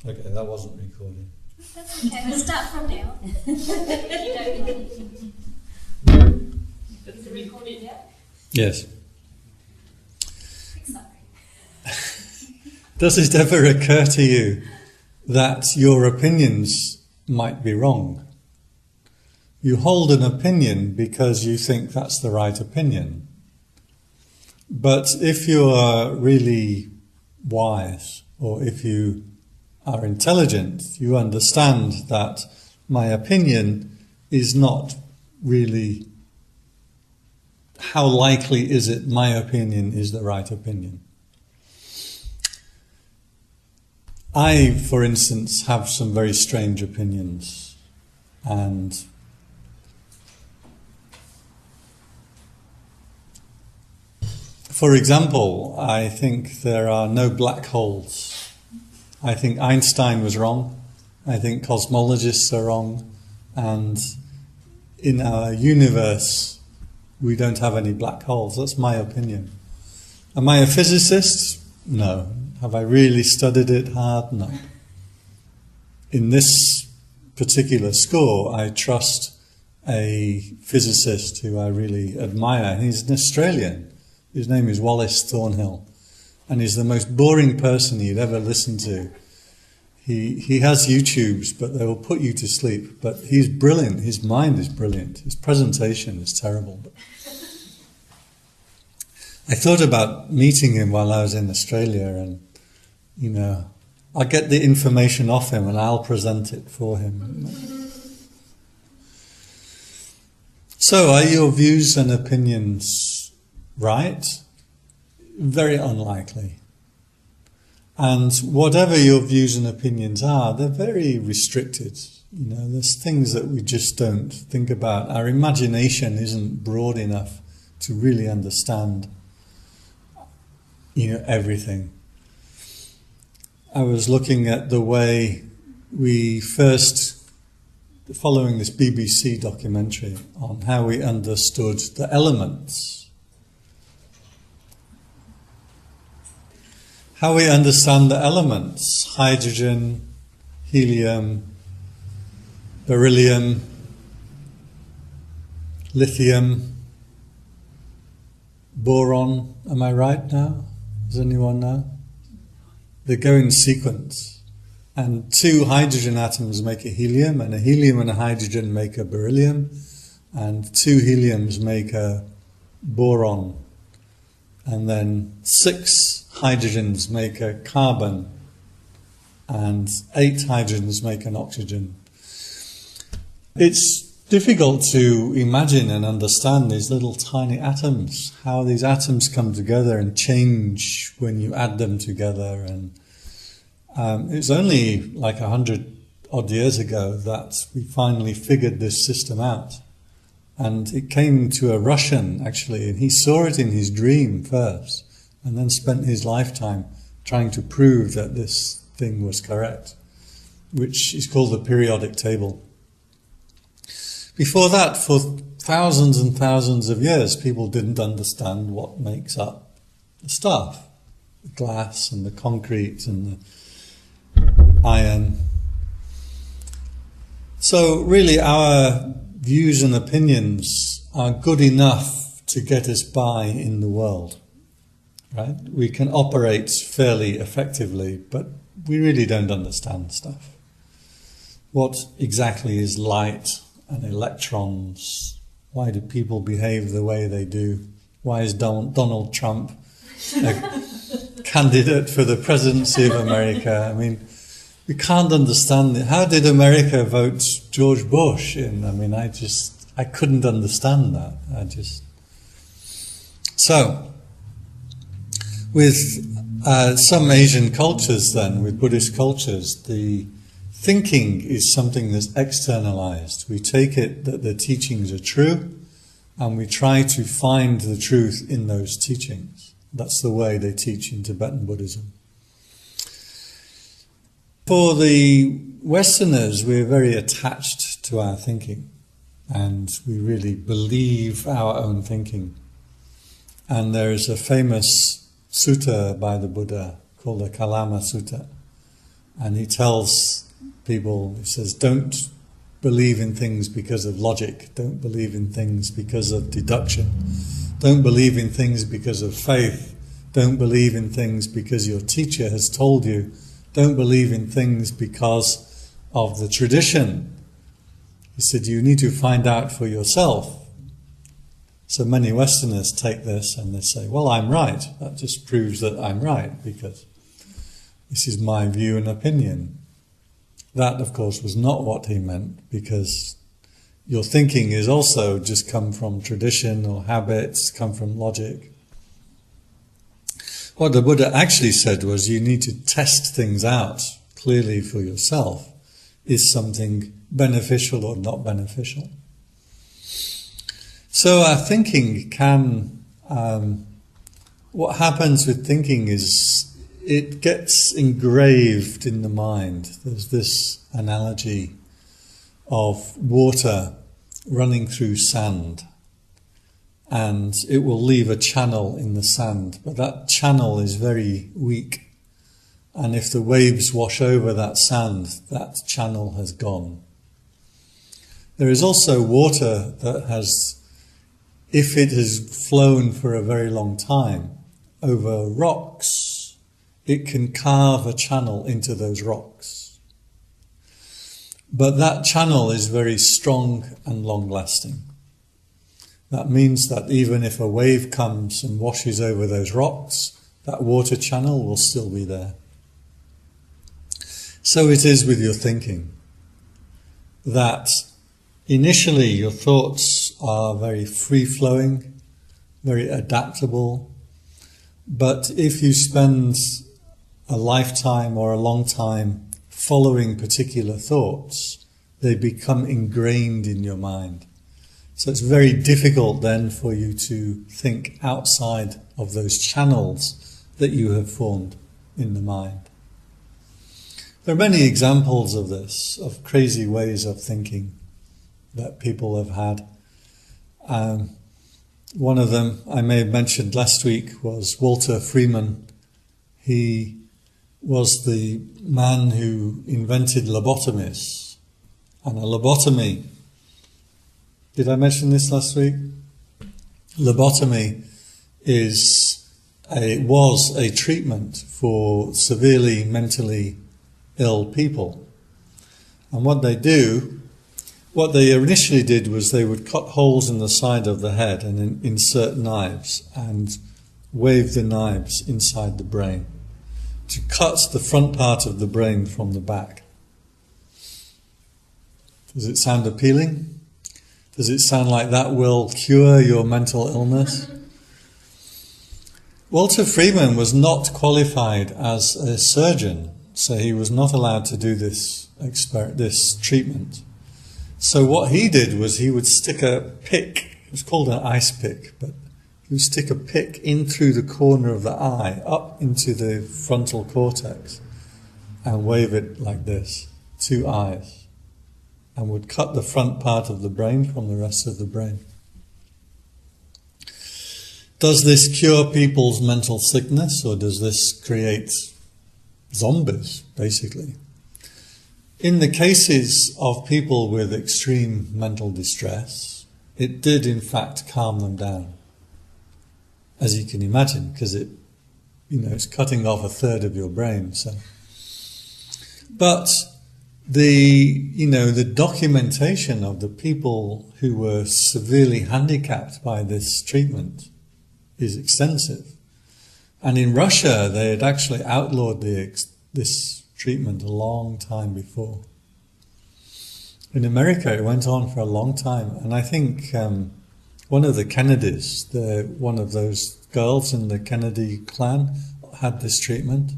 Okay, that wasn't recorded. That's okay, we'll start from now. Is it recorded yet? Yes. Sorry. Does it ever occur to you that your opinions might be wrong? You hold an opinion because you think that's the right opinion. But if you are really wise, or if you are intelligent, you understand that my opinion is not really, how likely is it my opinion is the right opinion? I, for instance, have some very strange opinions, and for example, I think there are no black holes. I think Einstein was wrong. I think cosmologists are wrong. And in our universe, we don't have any black holes. That's my opinion. Am I a physicist? No. Have I really studied it hard? No. In this particular score, I trust a physicist who I really admire. He's an Australian. His name is Wallace Thornhill, and he's the most boring person you'd ever listen to. He has YouTubes, but they will put you to sleep. But he's brilliant. His mind is brilliant. His presentation is terrible. But I thought about meeting him while I was in Australia, and I'll get the information off him and I'll present it for him. So, are your views and opinions right? Very unlikely. And whatever your views and opinions are, they're very restricted. There's things that we just don't think about. Our imagination isn't broad enough to really understand, everything. I was looking at the way we first, following this BBC documentary on how we understood the elements. How we understand the elements: hydrogen, helium, beryllium, lithium, boron. Am I right now? Does anyone know? They go in sequence. And two hydrogen atoms make a helium, and a helium and a hydrogen make a beryllium, and two heliums make a boron. And then 6 hydrogens make a carbon, and 8 hydrogens make an oxygen. It's difficult to imagine and understand these little tiny atoms, how these atoms come together and change when you add them together. And it was only like 100 odd years ago that we finally figured this system out. And it came to a Russian, actually, and he saw it in his dream first, and then spent his lifetime trying to prove that this thing was correct, which is called the periodic table. Before that, for thousands and thousands of years, people didn't understand what makes up the stuff, the glass and the concrete and the iron. So really our views and opinions are good enough to get us by in the world, right? We can operate fairly effectively, but we really don't understand stuff. What exactly is light and electrons? Why do people behave the way they do? Why is Donald Trump a candidate for the presidency of America? I mean, we can't understand it. How did America vote George Bush in? I mean, I couldn't understand that. So, with some Asian cultures then, with Buddhist cultures, the thinking is something that's externalized. We take it that the teachings are true, and we try to find the truth in those teachings. That's the way they teach in Tibetan Buddhism. For the Westerners, we're very attached to our thinking, and we really believe our own thinking. And there is a famous sutta by the Buddha called the Kalama Sutta. And he tells people, he says, don't believe in things because of logic, don't believe in things because of deduction, don't believe in things because of faith, don't believe in things because your teacher has told you, don't believe in things because of the tradition. He said, you need to find out for yourself. So many Westerners take this and they say, well, I'm right. That just proves that I'm right because this is my view and opinion. That, of course, was not what he meant, because your thinking is also just come from tradition or habits, come from logic. What the Buddha actually said was you need to test things out clearly for yourself. Is something beneficial or not beneficial? So our thinking can, what happens with thinking is it gets engraved in the mind. There's this analogy of water running through sand, and it will leave a channel in the sand, but that channel is very weak, and if the waves wash over that sand, that channel has gone. There is also water that has, if it has flown for a very long time over rocks, it can carve a channel into those rocks. But that channel is very strong and long-lasting. That means that even if a wave comes and washes over those rocks, that water channel will still be there. So it is with your thinking, that initially your thoughts are very free-flowing, very adaptable, but if you spend a lifetime or a long time following particular thoughts, they become ingrained in your mind. So it's very difficult then for you to think outside of those channels that you have formed in the mind. There are many examples of this, of crazy ways of thinking that people have had. One of them I may have mentioned last week was Walter Freeman. He was the man who invented lobotomies. And a lobotomy, did I mention this last week? Lobotomy was a treatment for severely mentally ill people. And what they initially did was they would cut holes in the side of the head and insert knives and wave the knives inside the brain to cut the front part of the brain from the back. Does it sound appealing? Does it sound like that will cure your mental illness? Walter Freeman was not qualified as a surgeon, so he was not allowed to do this treatment. So what he did was he would stick a pick, it was called an ice pick, but he would stick a pick in through the corner of the eye, up into the frontal cortex, and wave it like this, 2 eyes, and would cut the front part of the brain from the rest of the brain. Does this cure people's mental sickness, or does this create zombies, basically? In the cases of people with extreme mental distress, it did in fact calm them down, as you can imagine, because it's cutting off 1/3 of your brain. So, but the documentation of the people who were severely handicapped by this treatment is extensive. And in Russia, they had actually outlawed this treatment a long time before. In America, it went on for a long time. And I think one of the Kennedys, one of those girls in the Kennedy clan, had this treatment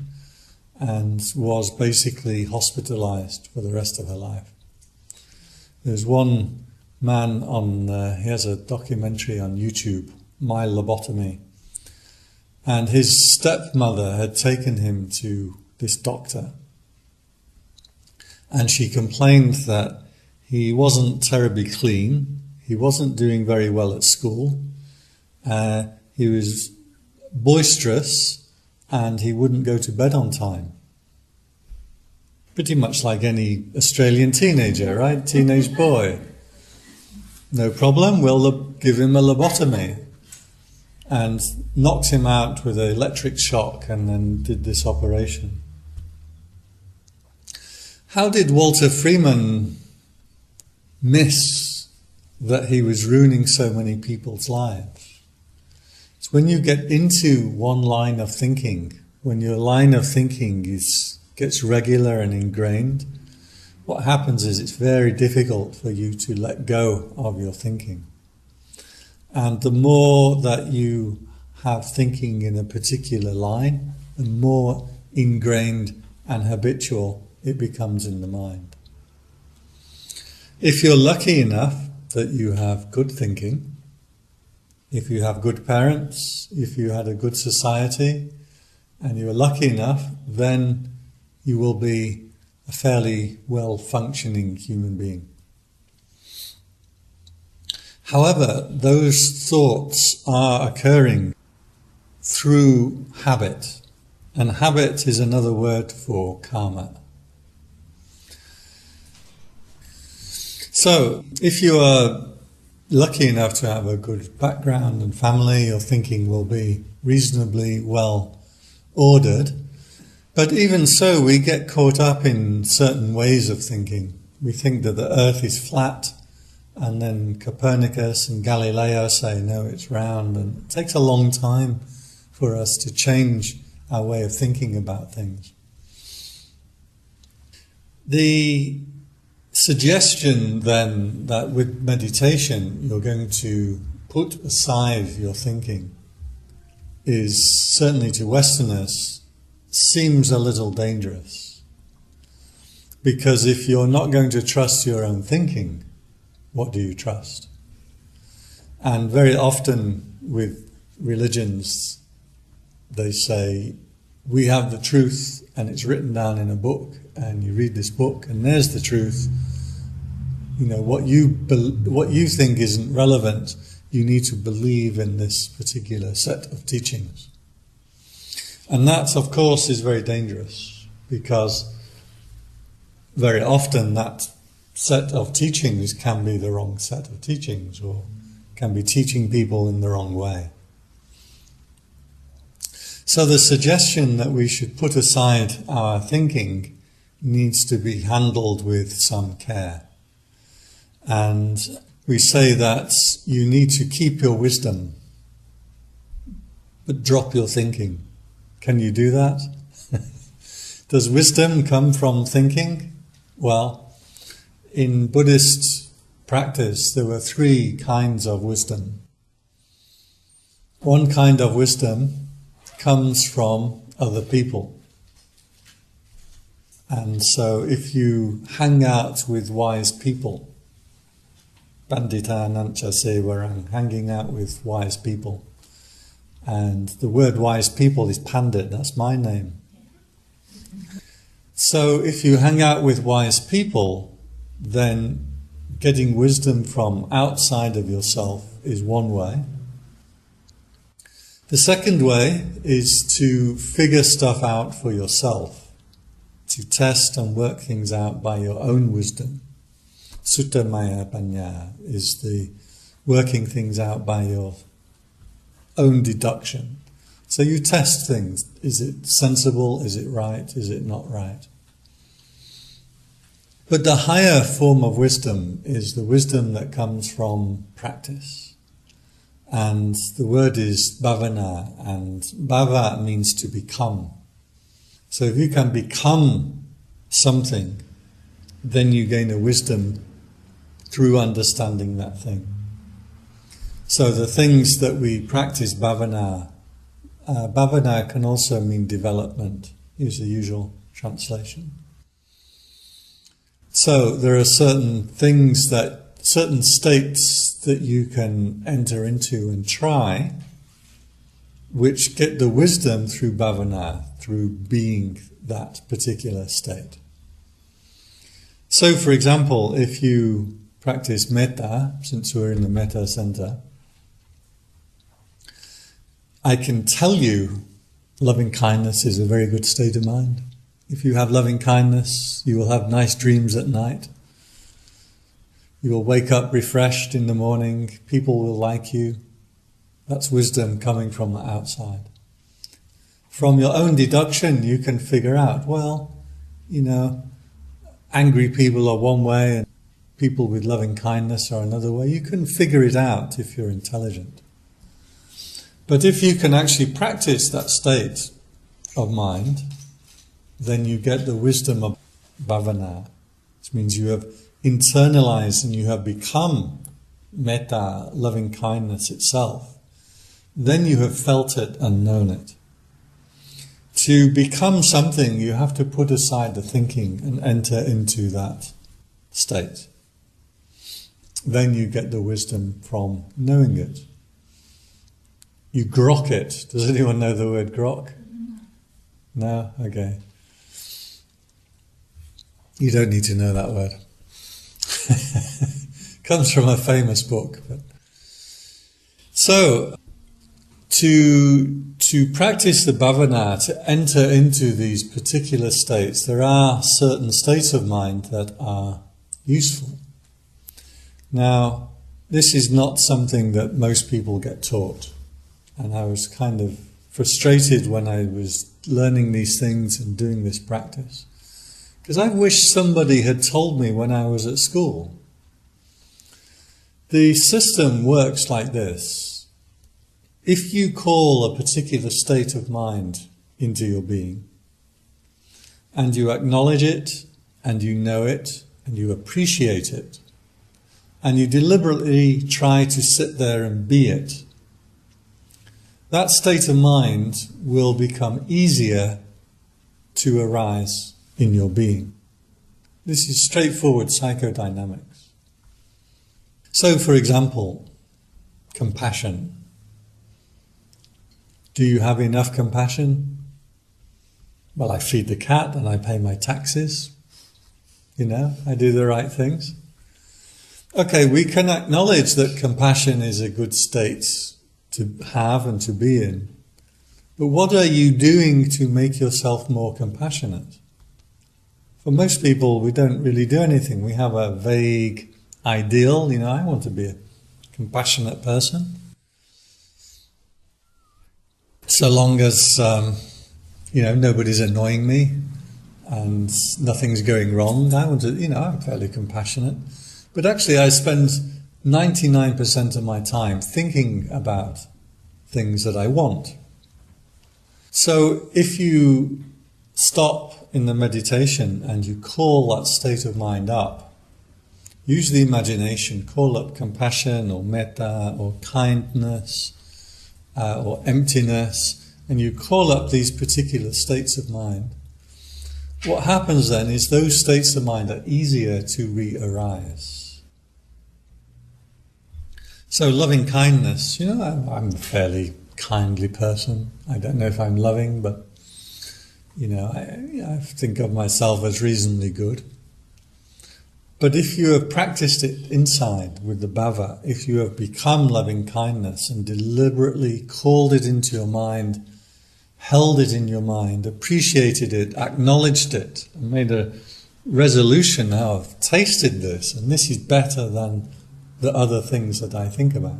and was basically hospitalized for the rest of her life. There's one man he has a documentary on YouTube, My Lobotomy, and his stepmother had taken him to this doctor, and she complained that he wasn't terribly clean, he wasn't doing very well at school, he was boisterous, and he wouldn't go to bed on time. Pretty much like any Australian teenager, right? Teenage boy. No problem, we'll give him a lobotomy. And knocked him out with an electric shock and then did this operation. How did Walter Freeman miss that he was ruining so many people's lives? It's when you get into one line of thinking, when your line of thinking gets regular and ingrained, what happens is it's very difficult for you to let go of your thinking. And the more that you have thinking in a particular line, the more ingrained and habitual it becomes in the mind. If you're lucky enough that you have good thinking, if you have good parents, if you had a good society, and you're lucky enough, then you will be a fairly well-functioning human being. However, those thoughts are occurring through habit, and habit is another word for karma. So, if you are lucky enough to have a good background and family, your thinking will be reasonably well ordered. But even so, we get caught up in certain ways of thinking. We think that the earth is flat, and then Copernicus and Galileo say, no, it's round. And it takes a long time for us to change our way of thinking about things. The suggestion then that with meditation you're going to put aside your thinking is, certainly to Westerners, seems a little dangerous. Because if you're not going to trust your own thinking, what do you trust? And very often with religions, they say, we have the truth and it's written down in a book, and you read this book and there's the truth. You know, what you think isn't relevant, you need to believe in this particular set of teachings. And that, of course, is very dangerous, because very often that set of teachings can be the wrong set of teachings, or can be teaching people in the wrong way. So the suggestion that we should put aside our thinking needs to be handled with some care. And we say that you need to keep your wisdom, but drop your thinking. Can you do that? Does wisdom come from thinking? Well, in Buddhist practice, there were three kinds of wisdom. One kind of wisdom comes from other people. And so if you hang out with wise people, Pandita Nancha Sevarang, hanging out with wise people. And the word wise people is Pandit, that's my name. So if you hang out with wise people, then getting wisdom from outside of yourself is one way. The second way is to figure stuff out for yourself, to test and work things out by your own wisdom. Sutta Maya Panya is the working things out by your own deduction. So you test things. Is it sensible? Is it right? Is it not right? But the higher form of wisdom is the wisdom that comes from practice. And the word is bhavana, and bhava means to become. So if you can become something, then you gain a wisdom through understanding that thing. So the things that we practice bhavana, bhavana can also mean development, is the usual translation. So there are certain things certain states that you can enter into and try, which get the wisdom through bhavana, through being that particular state. So for example, if you practice metta, since we're in the metta center, I can tell you loving kindness is a very good state of mind. If you have loving kindness, you will have nice dreams at night. You will wake up refreshed in the morning. People will like you. That's wisdom coming from the outside. From your own deduction, you can figure out, well, angry people are one way and people with loving kindness are another way. You can figure it out if you're intelligent. But if you can actually practice that state of mind, then you get the wisdom of bhavana, which means you have internalized and you have become metta, loving kindness itself. Then you have felt it and known it. To become something, you have to put aside the thinking and enter into that state. Then you get the wisdom from knowing it. You grok it. Does anyone know the word grok? No? Okay. You don't need to know that word. Comes from a famous book. So, to practice the bhavana, to enter into these particular states, there are certain states of mind that are useful. Now, this is not something that most people get taught. And I was kind of frustrated when I was learning these things and doing this practice. Because I wish somebody had told me when I was at school. The system works like this. If you call a particular state of mind into your being, and you acknowledge it, and you know it, and you appreciate it, and you deliberately try to sit there and be it, that state of mind will become easier to arise in your being. This is straightforward psychodynamics. So, for example, compassion. Do you have enough compassion? Well, I feed the cat and I pay my taxes. I do the right things. Okay, we can acknowledge that compassion is a good state to have and to be in. But what are you doing to make yourself more compassionate? For most people, we don't really do anything. We have a vague ideal, I want to be a compassionate person. So long as, nobody's annoying me and nothing's going wrong, I want to, I'm fairly compassionate. But actually I spend 99% of my time thinking about things that I want. So if you stop in the meditation and you call that state of mind up, use the imagination, call up compassion or metta or kindness or emptiness, and you call up these particular states of mind. What happens then is those states of mind are easier to re-arise. So loving kindness, I'm a fairly kindly person. I don't know if I'm loving, but I think of myself as reasonably good. But if you have practiced it inside with the bhava, if you have become loving kindness and deliberately called it into your mind, held it in your mind, appreciated it, acknowledged it, and made a resolution, now I've tasted this, and this is better than the other things that I think about,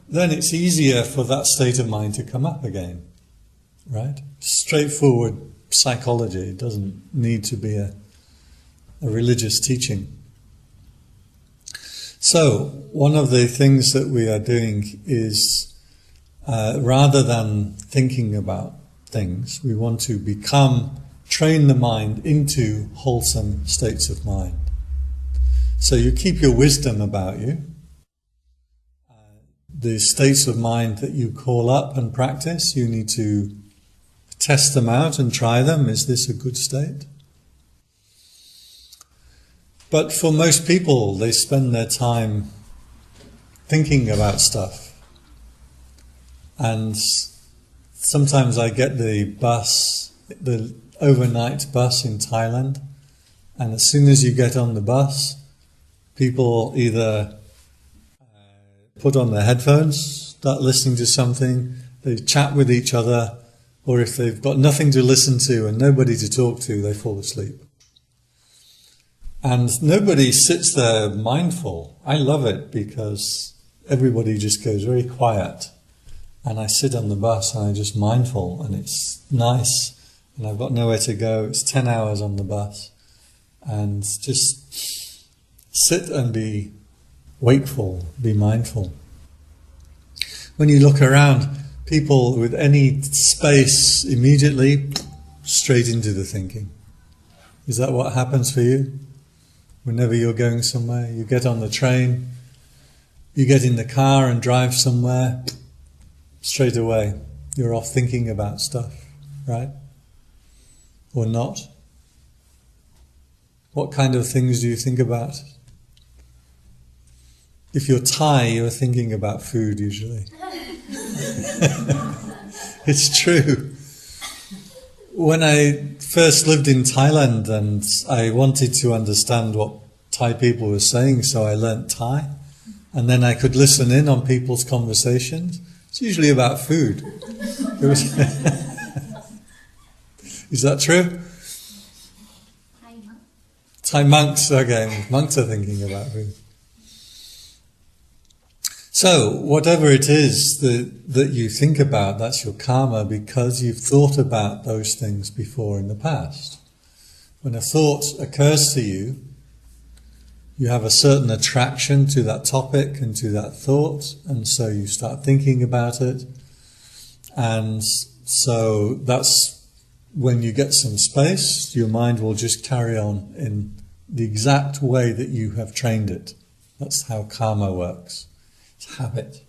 then it's easier for that state of mind to come up again, right? Straightforward psychology. It doesn't need to be a religious teaching. So, one of the things that we are doing is, rather than thinking about things, we want to train the mind into wholesome states of mind. So you keep your wisdom about you. The states of mind that you call up and practice, you need to test them out and try them. Is this a good state? But for most people, they spend their time thinking about stuff. And sometimes I get the overnight bus in Thailand, and as soon as you get on the bus, people either put on their headphones, start listening to something, they chat with each other, Or if they've got nothing to listen to and nobody to talk to, they fall asleep. And nobody sits there mindful. I love it because everybody just goes very quiet. And I sit on the bus and I'm just mindful, and it's nice. And I've got nowhere to go. It's 10 hours on the bus. And just sit and be wakeful, be mindful. When you look around, people with any space immediately straight into the thinking. Is that what happens for you? Whenever you're going somewhere, you get on the train, you get in the car and drive somewhere, straight away you're off thinking about stuff, right? Or not? What kind of things do you think about? If you're Thai, you're thinking about food usually. It's true. When I first lived in Thailand and I wanted to understand what Thai people were saying, so I learnt Thai, and then I could listen in on people's conversations. It's usually about food. Is that true? Thai monks, okay, monks are thinking about food. So, whatever it is that you think about, that's your karma, because you've thought about those things before in the past. When a thought occurs to you, you have a certain attraction to that topic and to that thought, and so you start thinking about it. And so that's when you get some space, your mind will just carry on in the exact way that you have trained it. That's how karma works. It's habit.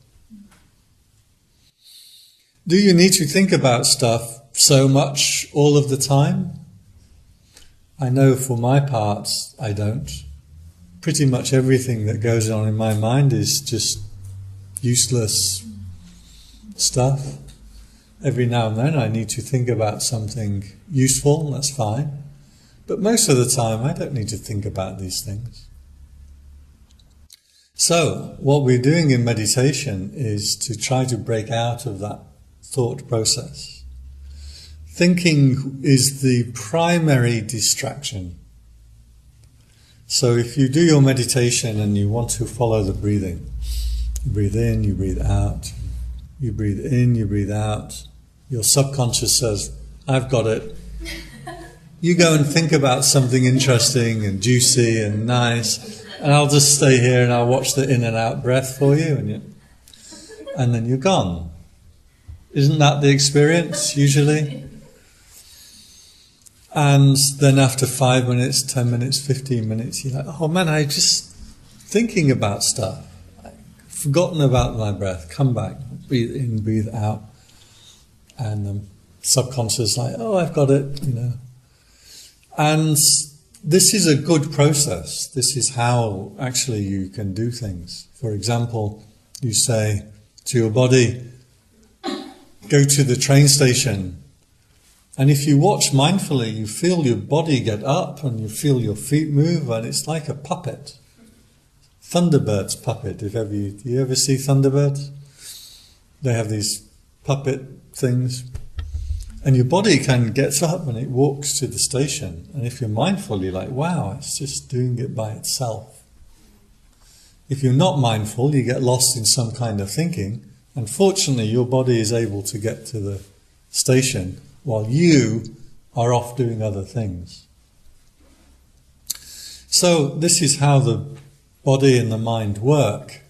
Do you need to think about stuff so much all of the time? I know for my part, I don't. Pretty much everything that goes on in my mind is just useless stuff. Every now and then I need to think about something useful, that's fine. But most of the time I don't need to think about these things. So, what we're doing in meditation is to try to break out of that thought process. Thinking is the primary distraction. So if you do your meditation and you want to follow the breathing, you breathe in, you breathe out, you breathe in, you breathe out, your subconscious says, I've got it. You go and think about something interesting and juicy and nice, and I'll just stay here and I'll watch the in and out breath for you, and then you're gone. Isn't that the experience usually? And then after 5 minutes, 10 minutes, 15 minutes, you're like, oh man, I just thinking about stuff. I've forgotten about my breath. Come back, breathe in, breathe out. And the subconscious is like, oh, I've got it, And this is a good process. This is how actually you can do things. For example, you say to your body, go to the train station. And if you watch mindfully, you feel your body get up and you feel your feet move, and it's like a puppet. Thunderbird's puppet, you ever see Thunderbirds? They have these puppet things. And your body kind of gets up and it walks to the station. And if you're mindful, you're like, wow, it's just doing it by itself. If you're not mindful, you get lost in some kind of thinking. Unfortunately, your body is able to get to the station while you are off doing other things. So this is how the body and the mind work,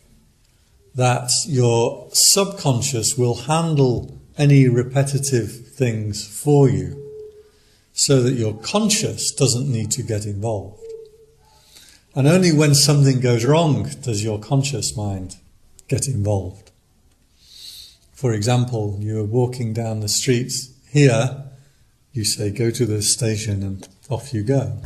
that your subconscious will handle any repetitive things for you so that your conscious doesn't need to get involved. And only when something goes wrong does your conscious mind get involved. For example, you're walking down the streets here, you say go to the station and off you go.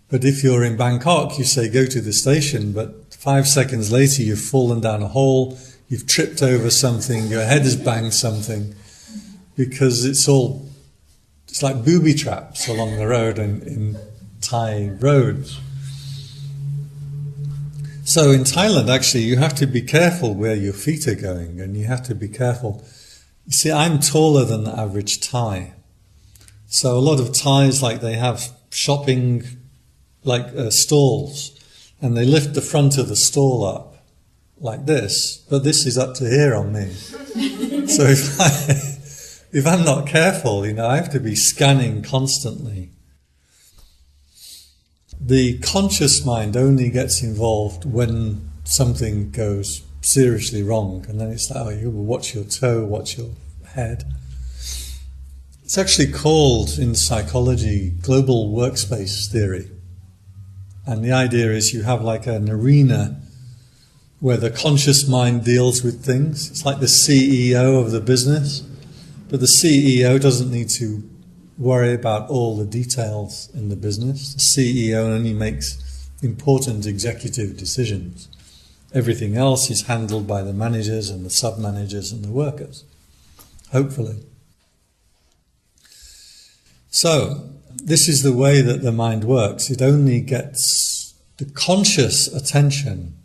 But if you're in Bangkok, you say go to the station, but 5 seconds later you've fallen down a hole, you've tripped over something, your head has banged something, because it's like booby traps along the road in Thai roads. So in Thailand, actually, you have to be careful where your feet are going, and you have to be careful You see, I'm taller than the average Thai. So a lot of Thais, like, they have shopping, like, stalls, and they lift the front of the stall up like this, but this is up to here on me. So if I'm not careful, I have to be scanning constantly. The conscious mind only gets involved when something goes seriously wrong, and then it's like, oh, you watch your toe, watch your head. It's actually called, in psychology, global workspace theory. And the idea is you have like an arena where the conscious mind deals with things. It's like the CEO of the business, but the CEO doesn't need to worry about all the details in the business. The CEO only makes important executive decisions. Everything else is handled by the managers and the sub-managers and the workers, hopefully. So, this is the way that the mind works. It only gets, the conscious attention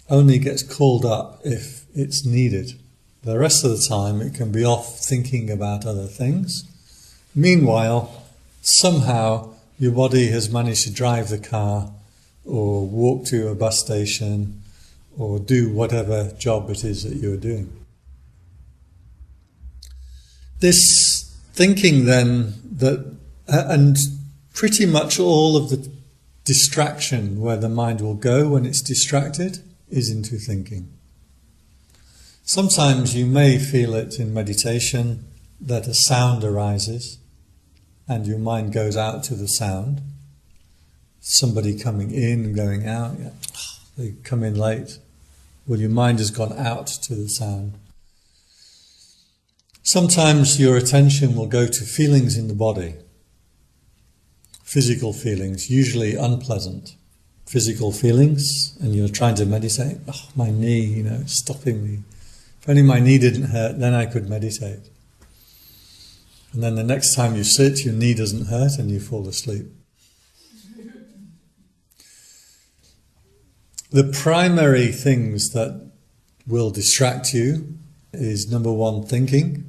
only gets called up if it's needed. The rest of the time it can be off thinking about other things. Meanwhile, somehow your body has managed to drive the car or walk to a bus station or do whatever job it is that you're doing. This thinking then, and pretty much all of the distraction where the mind will go when it's distracted is into thinking. Sometimes you may feel it in meditation that a sound arises and your mind goes out to the sound. Somebody coming in and going out, they come in late. Well, your mind has gone out to the sound. Sometimes your attention will go to feelings in the body. Physical feelings, usually unpleasant. Physical feelings, and you're trying to meditate. Oh, my knee, it's stopping me. If only my knee didn't hurt, then I could meditate. And then the next time you sit, your knee doesn't hurt and you fall asleep. The primary things that will distract you is number 1, thinking,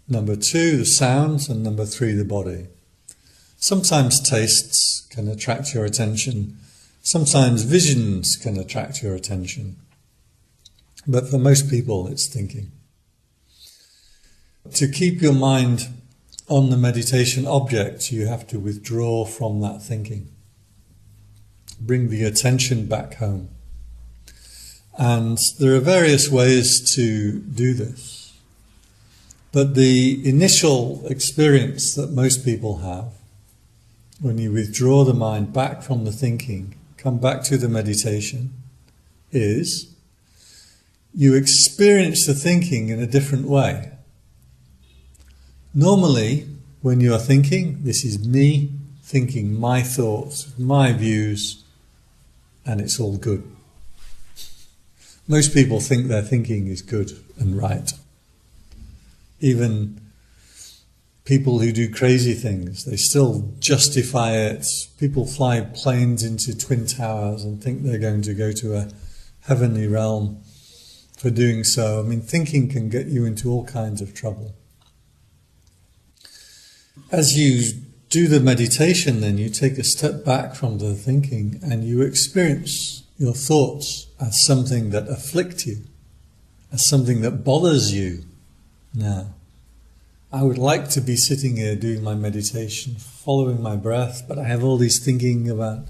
number 2, the sounds, and number 3, the body. Sometimes tastes can attract your attention. Sometimes visions can attract your attention. But for most people, it's thinking. To keep your mind on the meditation object, you have to withdraw from that thinking. Bring the attention back home. And there are various ways to do this. But the initial experience that most people have, when you withdraw the mind back from the thinking, come back to the meditation, is you experience the thinking in a different way. Normally, when you are thinking, this is me thinking my thoughts, my views, and it's all good. Most people think their thinking is good and right. Even people who do crazy things, they still justify it. People fly planes into twin towers and think they're going to go to a heavenly realm for doing so. Thinking can get you into all kinds of trouble. As you do the meditation, then you take a step back from the thinking and you experience your thoughts as something that afflict you, as something that bothers you. Now, I would like to be sitting here doing my meditation, following my breath, but I have all these thinking about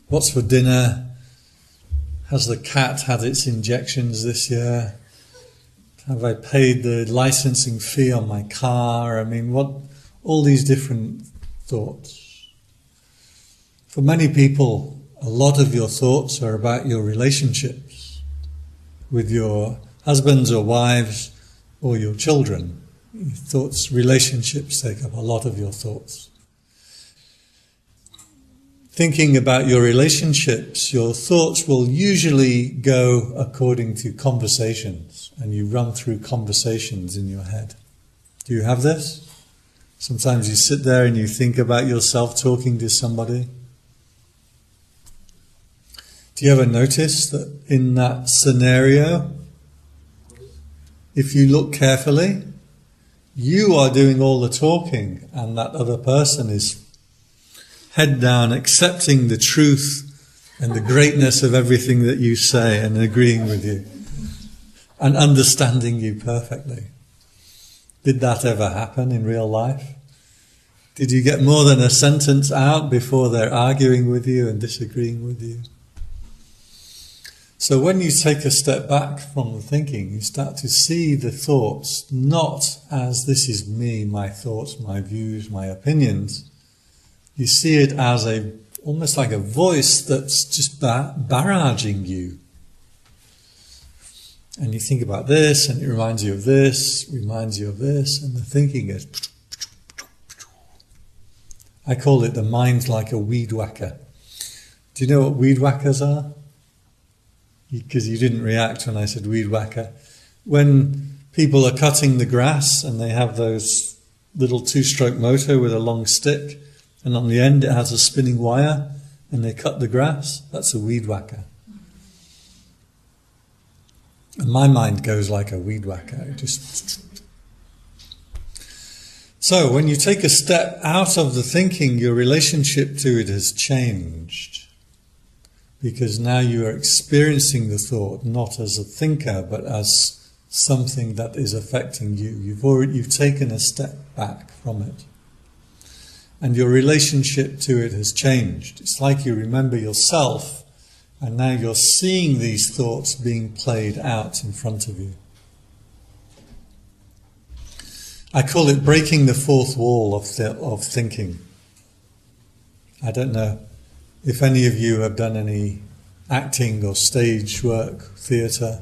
what's for dinner, has the cat had its injections this year, have I paid the licensing fee on my car, all these different thoughts. For many people, a lot of your thoughts are about your relationships with your husbands or wives or your children. Thoughts, relationships take up a lot of your thoughts. Thinking about your relationships, your thoughts will usually go according to conversations, and you run through conversations in your head. Do you have this? Sometimes you sit there and you think about yourself talking to somebody. Do you ever notice that in that scenario, if you look carefully, you are doing all the talking, and that other person is head down, accepting the truth and the greatness of everything that you say and agreeing with you and understanding you perfectly. Did that ever happen in real life? Did you get more than a sentence out before they're arguing with you and disagreeing with you? So when you take a step back from the thinking, you start to see the thoughts not as this is me, my thoughts, my views, my opinions. You see it as almost like a voice that's just barraging you. And you think about this, and it reminds you of this, reminds you of this, and the thinking is... I call it the mind like a weed whacker. Do you know what weed whackers are? Because you didn't react when I said weed whacker. When people are cutting the grass and they have those little two-stroke motor with a long stick, and on the end it has a spinning wire, and they cut the grass, that's a weed whacker. And my mind goes like a weed whacker. So when you take a step out of the thinking, your relationship to it has changed. Because now you are experiencing the thought not as a thinker, but as something that is affecting you. You've taken a step back from it. And your relationship to it has changed. It's like you remember yourself, and now you're seeing these thoughts being played out in front of you. I call it breaking the fourth wall of thinking. I don't know if any of you have done any acting or stage work, theatre.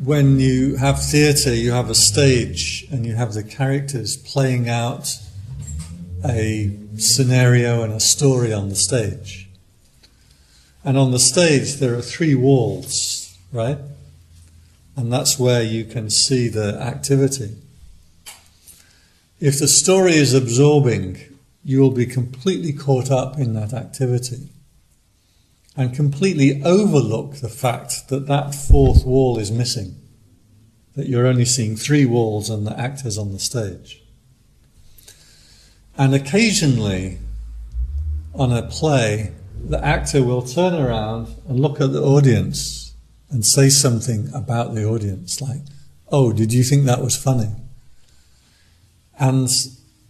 When you have theatre, you have a stage and you have the characters playing out a scenario and a story on the stage. And on the stage there are 3 walls, right? And that's where you can see the activity. If the story is absorbing, you will be completely caught up in that activity and completely overlook the fact that that 4th wall is missing, that you're only seeing 3 walls and the actors on the stage. And occasionally, on a play, the actor will turn around and look at the audience and say something about the audience, like, "Oh, did you think that was funny?" And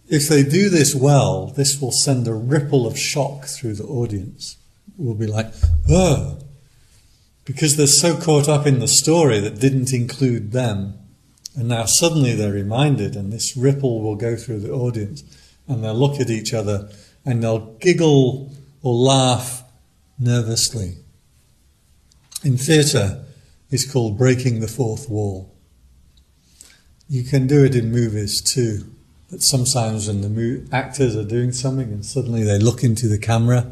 if they do this well, this will send a ripple of shock through the audience. It will be like, "Oh," because they're so caught up in the story that didn't include them. And now suddenly they're reminded, and this ripple will go through the audience, and they'll look at each other and they'll giggle or laugh nervously. In theatre, it's called breaking the 4th wall. You can do it in movies too, but sometimes when the actors are doing something and suddenly they look into the camera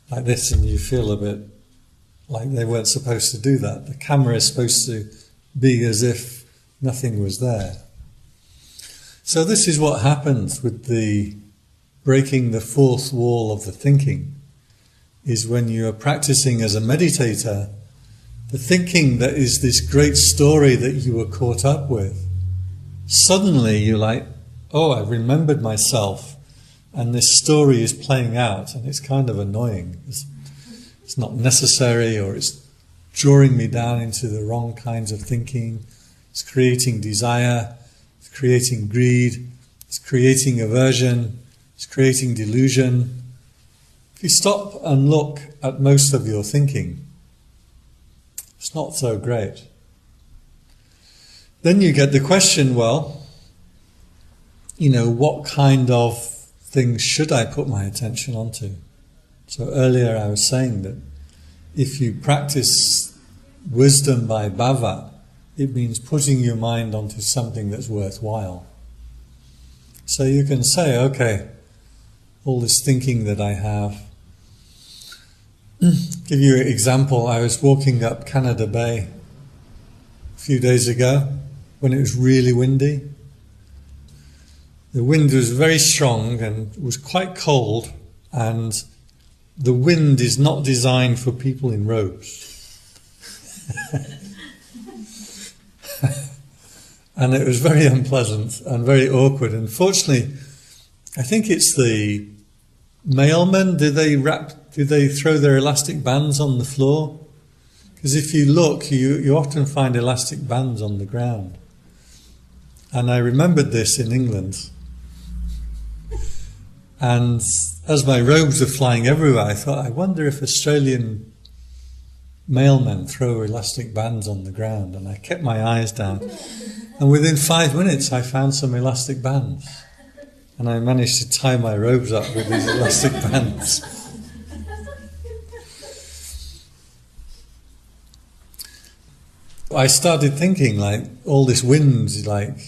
like this and you feel a bit like they weren't supposed to do that. The camera is supposed to be as if nothing was there. So this is what happens with the breaking the 4th wall of the thinking, is when you are practicing as a meditator, the thinking that is this great story that you were caught up with, suddenly you're like, "Oh, I've remembered myself, and this story is playing out, and it's kind of annoying. It's not necessary, or it's drawing me down into the wrong kinds of thinking. It's creating desire, it's creating greed, it's creating aversion, it's creating delusion." If you stop and look at most of your thinking, it's not so great. Then you get the question, well, what kind of things should I put my attention onto? So earlier I was saying that if you practice wisdom by bhava, it means putting your mind onto something that's worthwhile. So you can say, okay, all this thinking that I have. Give you an example. I was walking up Canada Bay a few days ago when it was really windy. The wind was very strong and it was quite cold, and the wind is not designed for people in robes. And it was very unpleasant and very awkward. And fortunately, I think it's the mailmen. Did they throw their elastic bands on the floor? Because if you look, you often find elastic bands on the ground. And I remembered this in England. And as my robes were flying everywhere, I thought, I wonder if Australian mailmen throw elastic bands on the ground. And I kept my eyes down. And within 5 minutes, I found some elastic bands. And I managed to tie my robes up with these elastic bands. I started thinking, like, all this wind, like,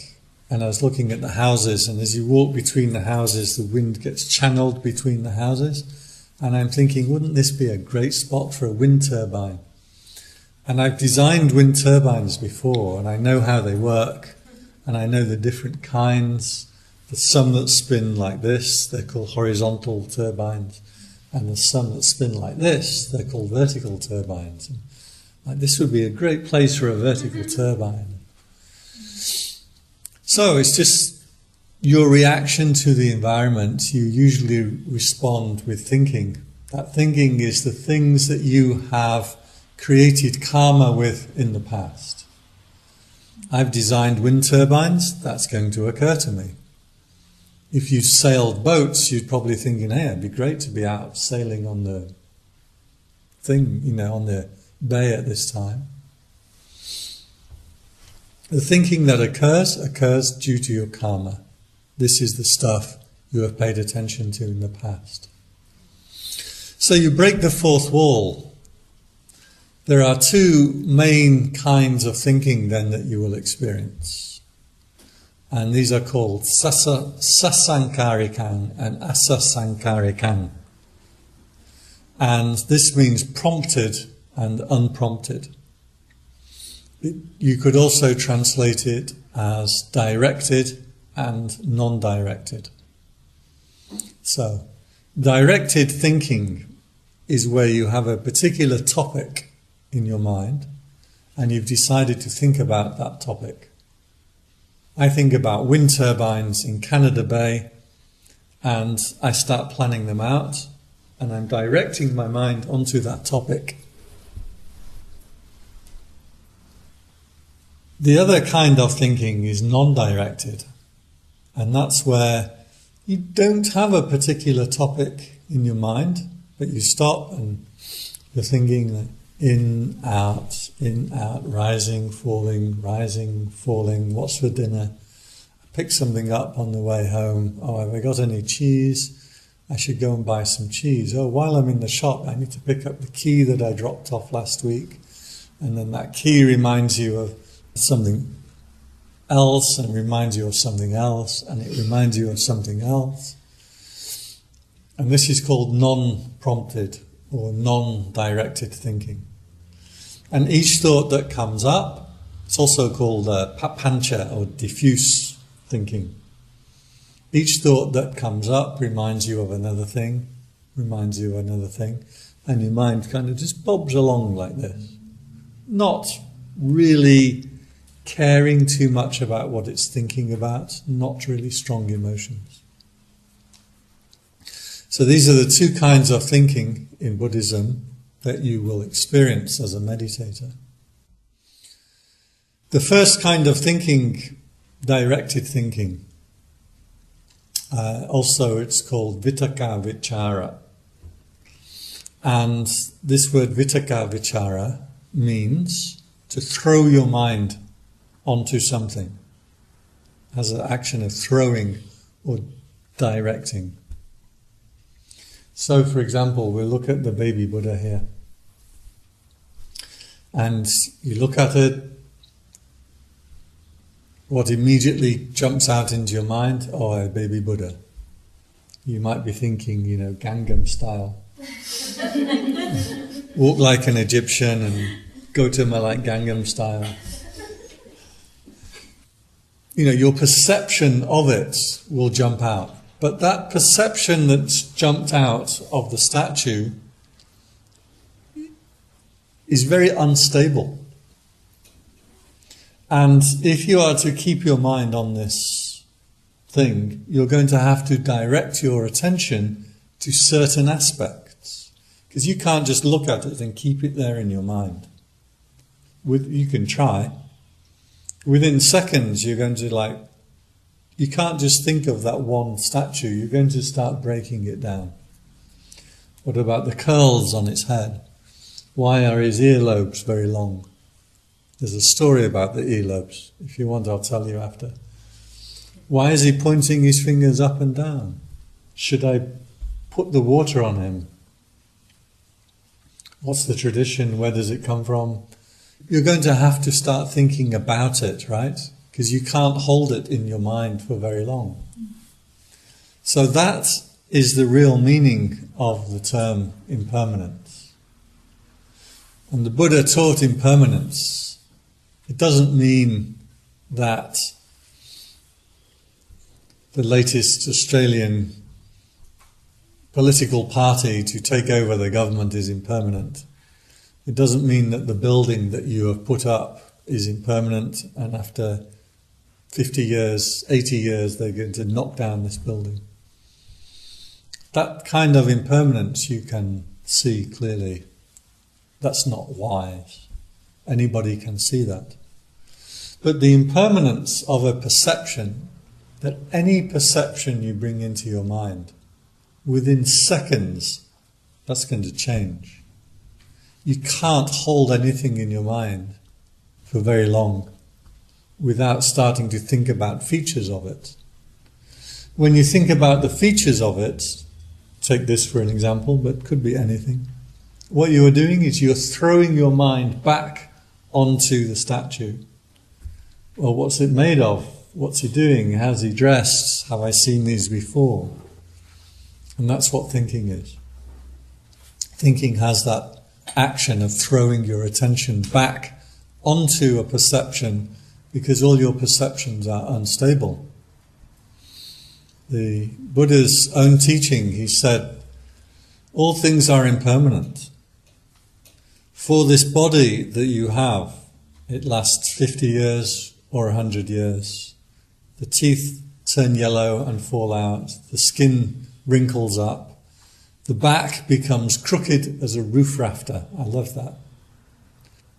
and I was looking at the houses, and as you walk between the houses, the wind gets channeled between the houses. And I'm thinking, wouldn't this be a great spot for a wind turbine? And I've designed wind turbines before, and I know how they work, and I know the different kinds. There's some that spin like this, they're called horizontal turbines, and there's some that spin like this, they're called vertical turbines. And like, this would be a great place for a vertical turbine. So it's just your reaction to the environment. You usually respond with thinking. That thinking is the things that you have created karma with in the past. I've designed wind turbines, that's going to occur to me. If you sailed boats, you'd probably thinking, hey, it'd be great to be out sailing on the thing, on the bay at this time. The thinking that occurs due to your karma. This is the stuff you have paid attention to in the past. So you break the fourth wall. There are two main kinds of thinking then that you will experience. And these are called sasankarikang and asasankarikang. And this means prompted and unprompted. You could also translate it as directed and non-directed. So, directed thinking is where you have a particular topic in your mind and you've decided to think about that topic. I think about wind turbines in Canada Bay and I start planning them out and I'm directing my mind onto that topic. The other kind of thinking is non-directed, and that's where you don't have a particular topic in your mind, but you stop and you're thinking like in, out, rising, falling, what's for dinner? I pick something up on the way home. Oh, have I got any cheese? I should go and buy some cheese. Oh, while I'm in the shop, I need to pick up the key that I dropped off last week. And then that key reminds you of something else and reminds you of something else and it reminds you of something else. And this is called non-prompted or non-directed thinking. And each thought that comes up, it's also called papancha or diffuse thinking. Each thought that comes up reminds you of another thing, reminds you of another thing, and your mind kind of just bobs along like this. Not really caring too much about what it's thinking about, not really strong emotions. So these are the two kinds of thinking in Buddhism that you will experience as a meditator. The first kind of thinking, directed thinking, also it's called vitakka vichara. And this word vitakka vichara means to throw your mind onto something, as an action of throwing or directing. So, for example, we'll look at the baby Buddha here. And you look at it, what immediately jumps out into your mind? Oh, a baby Buddha. You might be thinking, Gangnam style. Walk like an Egyptian and go to like Gangnam style. Your perception of it will jump out. But that perception that's jumped out of the statue is very unstable. And if you are to keep your mind on this thing, you're going to have to direct your attention to certain aspects. Because you can't just look at it and keep it there in your mind. You can try. Within seconds, you're going to you can't just think of that one statue, you're going to start breaking it down. What about the curls on its head? Why are his earlobes very long? There's a story about the earlobes. If you want, I'll tell you after. Why is he pointing his fingers up and down? Should I put the water on him? What's the tradition? Where does it come from? You're going to have to start thinking about it, right? Because you can't hold it in your mind for very long. So that is the real meaning of the term impermanence. And the Buddha taught impermanence. It doesn't mean that the latest Australian political party to take over the government is impermanent. It doesn't mean that the building that you have put up is impermanent and after 50 years, 80 years, they're going to knock down this building. That kind of impermanence you can see clearly. That's not wise. Anybody can see that. But the impermanence of a perception, that any perception you bring into your mind, within seconds, that's going to change. You can't hold anything in your mind for very long without starting to think about features of it. When you think about the features of it, take this for an example, but it could be anything. What you are doing is you're throwing your mind back onto the statue. Well, what's it made of? What's he doing? How's he dressed? Have I seen these before? And that's what thinking is. Thinking has that action of throwing your attention back onto a perception because all your perceptions are unstable. The Buddha's own teaching, he said, all things are impermanent. For this body that you have, it lasts 50 years or 100 years. The teeth turn yellow and fall out. The skin wrinkles up. The back becomes crooked as a roof rafter. I love that.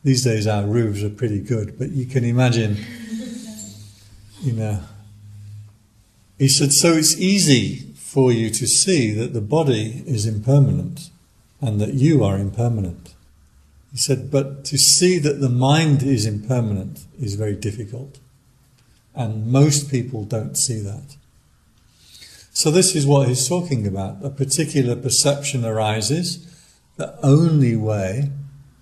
These days our roofs are pretty good, but you can imagine, He said, so it's easy for you to see that the body is impermanent and that you are impermanent. He said, but to see that the mind is impermanent is very difficult. And most people don't see that. So this is what he's talking about. A particular perception arises. The only way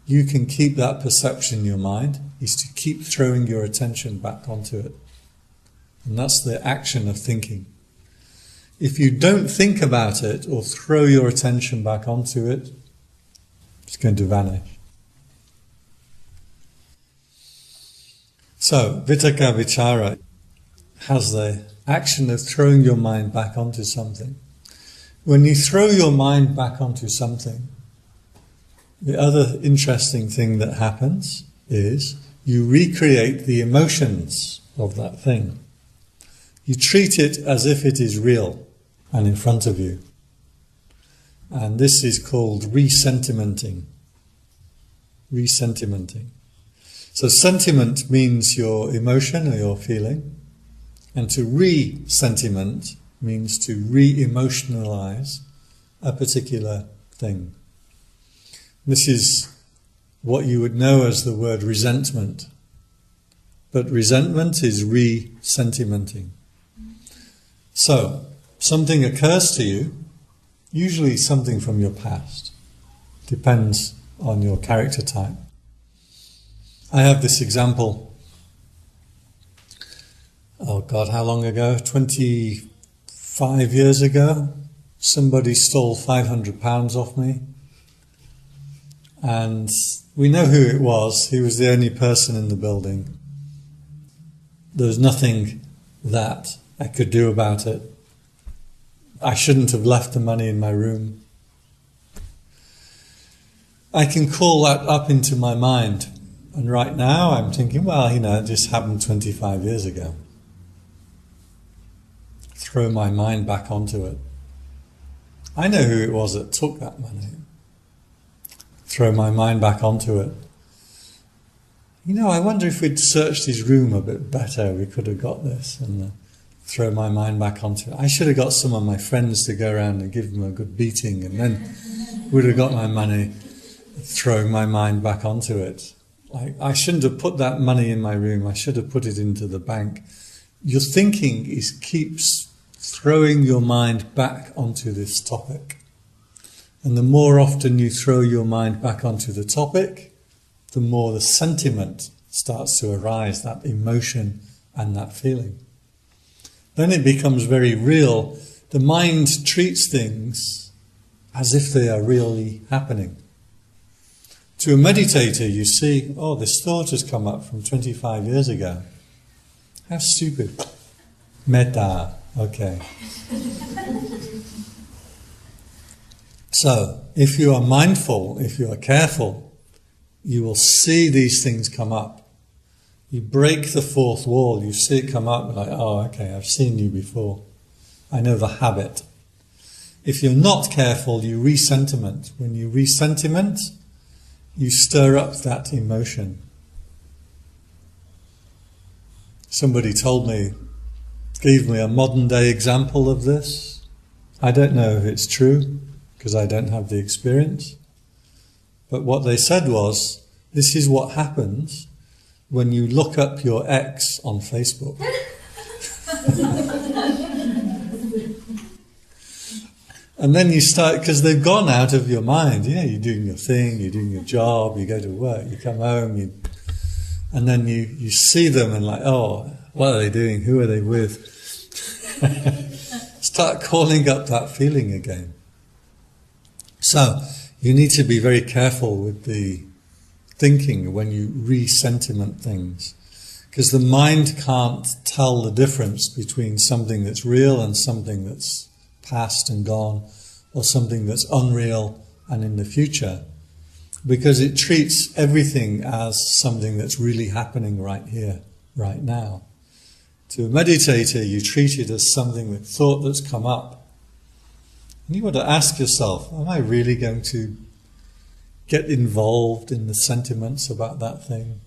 you can keep that perception in your mind is to keep throwing your attention back onto it. And that's the action of thinking. If you don't think about it or throw your attention back onto it, it's going to vanish. So, vitakka vichara has the action of throwing your mind back onto something. When you throw your mind back onto something, the other interesting thing that happens is you recreate the emotions of that thing. You treat it as if it is real and in front of you. And this is called resentimenting. Resentimenting. So sentiment means your emotion or your feeling, and to re-sentiment means to re-emotionalize a particular thing. This is what you would know as the word resentment. But resentment is re-sentimenting. So, something occurs to you, usually something from your past. Depends on your character type. I have this example, oh God, how long ago? 25 years ago. Somebody stole £500 off me. And we know who it was. He was the only person in the building. There was nothing that I could do about it. I shouldn't have left the money in my room. I can call that up into my mind And right now I'm thinking, well, it just happened 25 years ago. Throw my mind back onto it. I know who it was that took that money. Throw my mind back onto it. I wonder if we'd searched his room a bit better, we could have got this, and throw my mind back onto it. I should have got some of my friends to go around and give them a good beating, and then would have got my money, throwing my mind back onto it. I shouldn't have put that money in my room, I should have put it into the bank. Your thinking keeps throwing your mind back onto this topic. And the more often you throw your mind back onto the topic, the more the sentiment starts to arise, that emotion and that feeling. Then it becomes very real. The mind treats things as if they are really happening. To a meditator, you see, this thought has come up from 25 years ago. How stupid. Metta, okay. So, if you are mindful, if you are careful, you will see these things come up. You break the fourth wall, you see it come up, like, okay, I've seen you before. I know the habit. If you're not careful, you resentiment. When you resentiment, you stir up that emotion. Somebody gave me a modern day example of this. I don't know if it's true, because I don't have the experience. But what they said was, this is what happens when you look up your ex on Facebook. And then you start, because they've gone out of your mind. You're doing your thing, you're doing your job, you go to work, you come home, and then you see them and like, what are they doing? Who are they with? Start calling up that feeling again. So, you need to be very careful with the thinking when you re-sentiment things, because the mind can't tell the difference between something that's real and something that's past and gone, or something that's unreal and in the future, because it treats everything as something that's really happening right here, right now. To a meditator, you treat it as something, that thought that's come up. And you want to ask yourself, am I really going to get involved in the sentiments about that thing?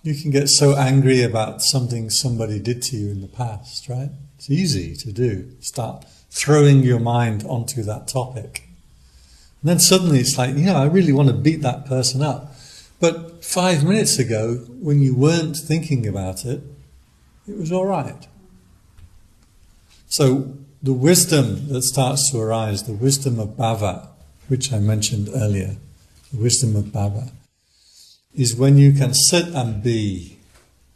You can get so angry about something somebody did to you in the past, right? It's easy to do. Start throwing your mind onto that topic. And then suddenly it's like, I really want to beat that person up. But 5 minutes ago, when you weren't thinking about it, it was all right. So the wisdom that starts to arise, the wisdom of bhava, which I mentioned earlier, the wisdom of bhava, is when you can sit and be.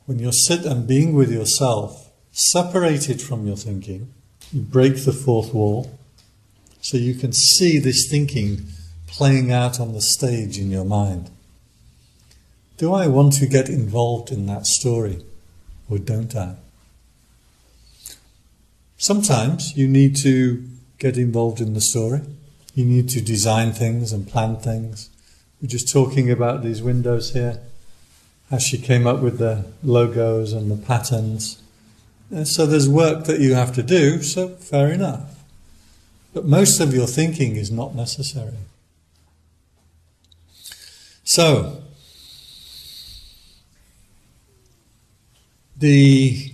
When you're sit and being with yourself, separated from your thinking, you break the fourth wall, so you can see this thinking playing out on the stage in your mind. Do I want to get involved in that story, or don't I? Sometimes you need to get involved in the story. You need to design things and plan things. We're just talking about these windows here, how she came up with the logos and the patterns. And so there's work that you have to do, so fair enough. But most of your thinking is not necessary. So, the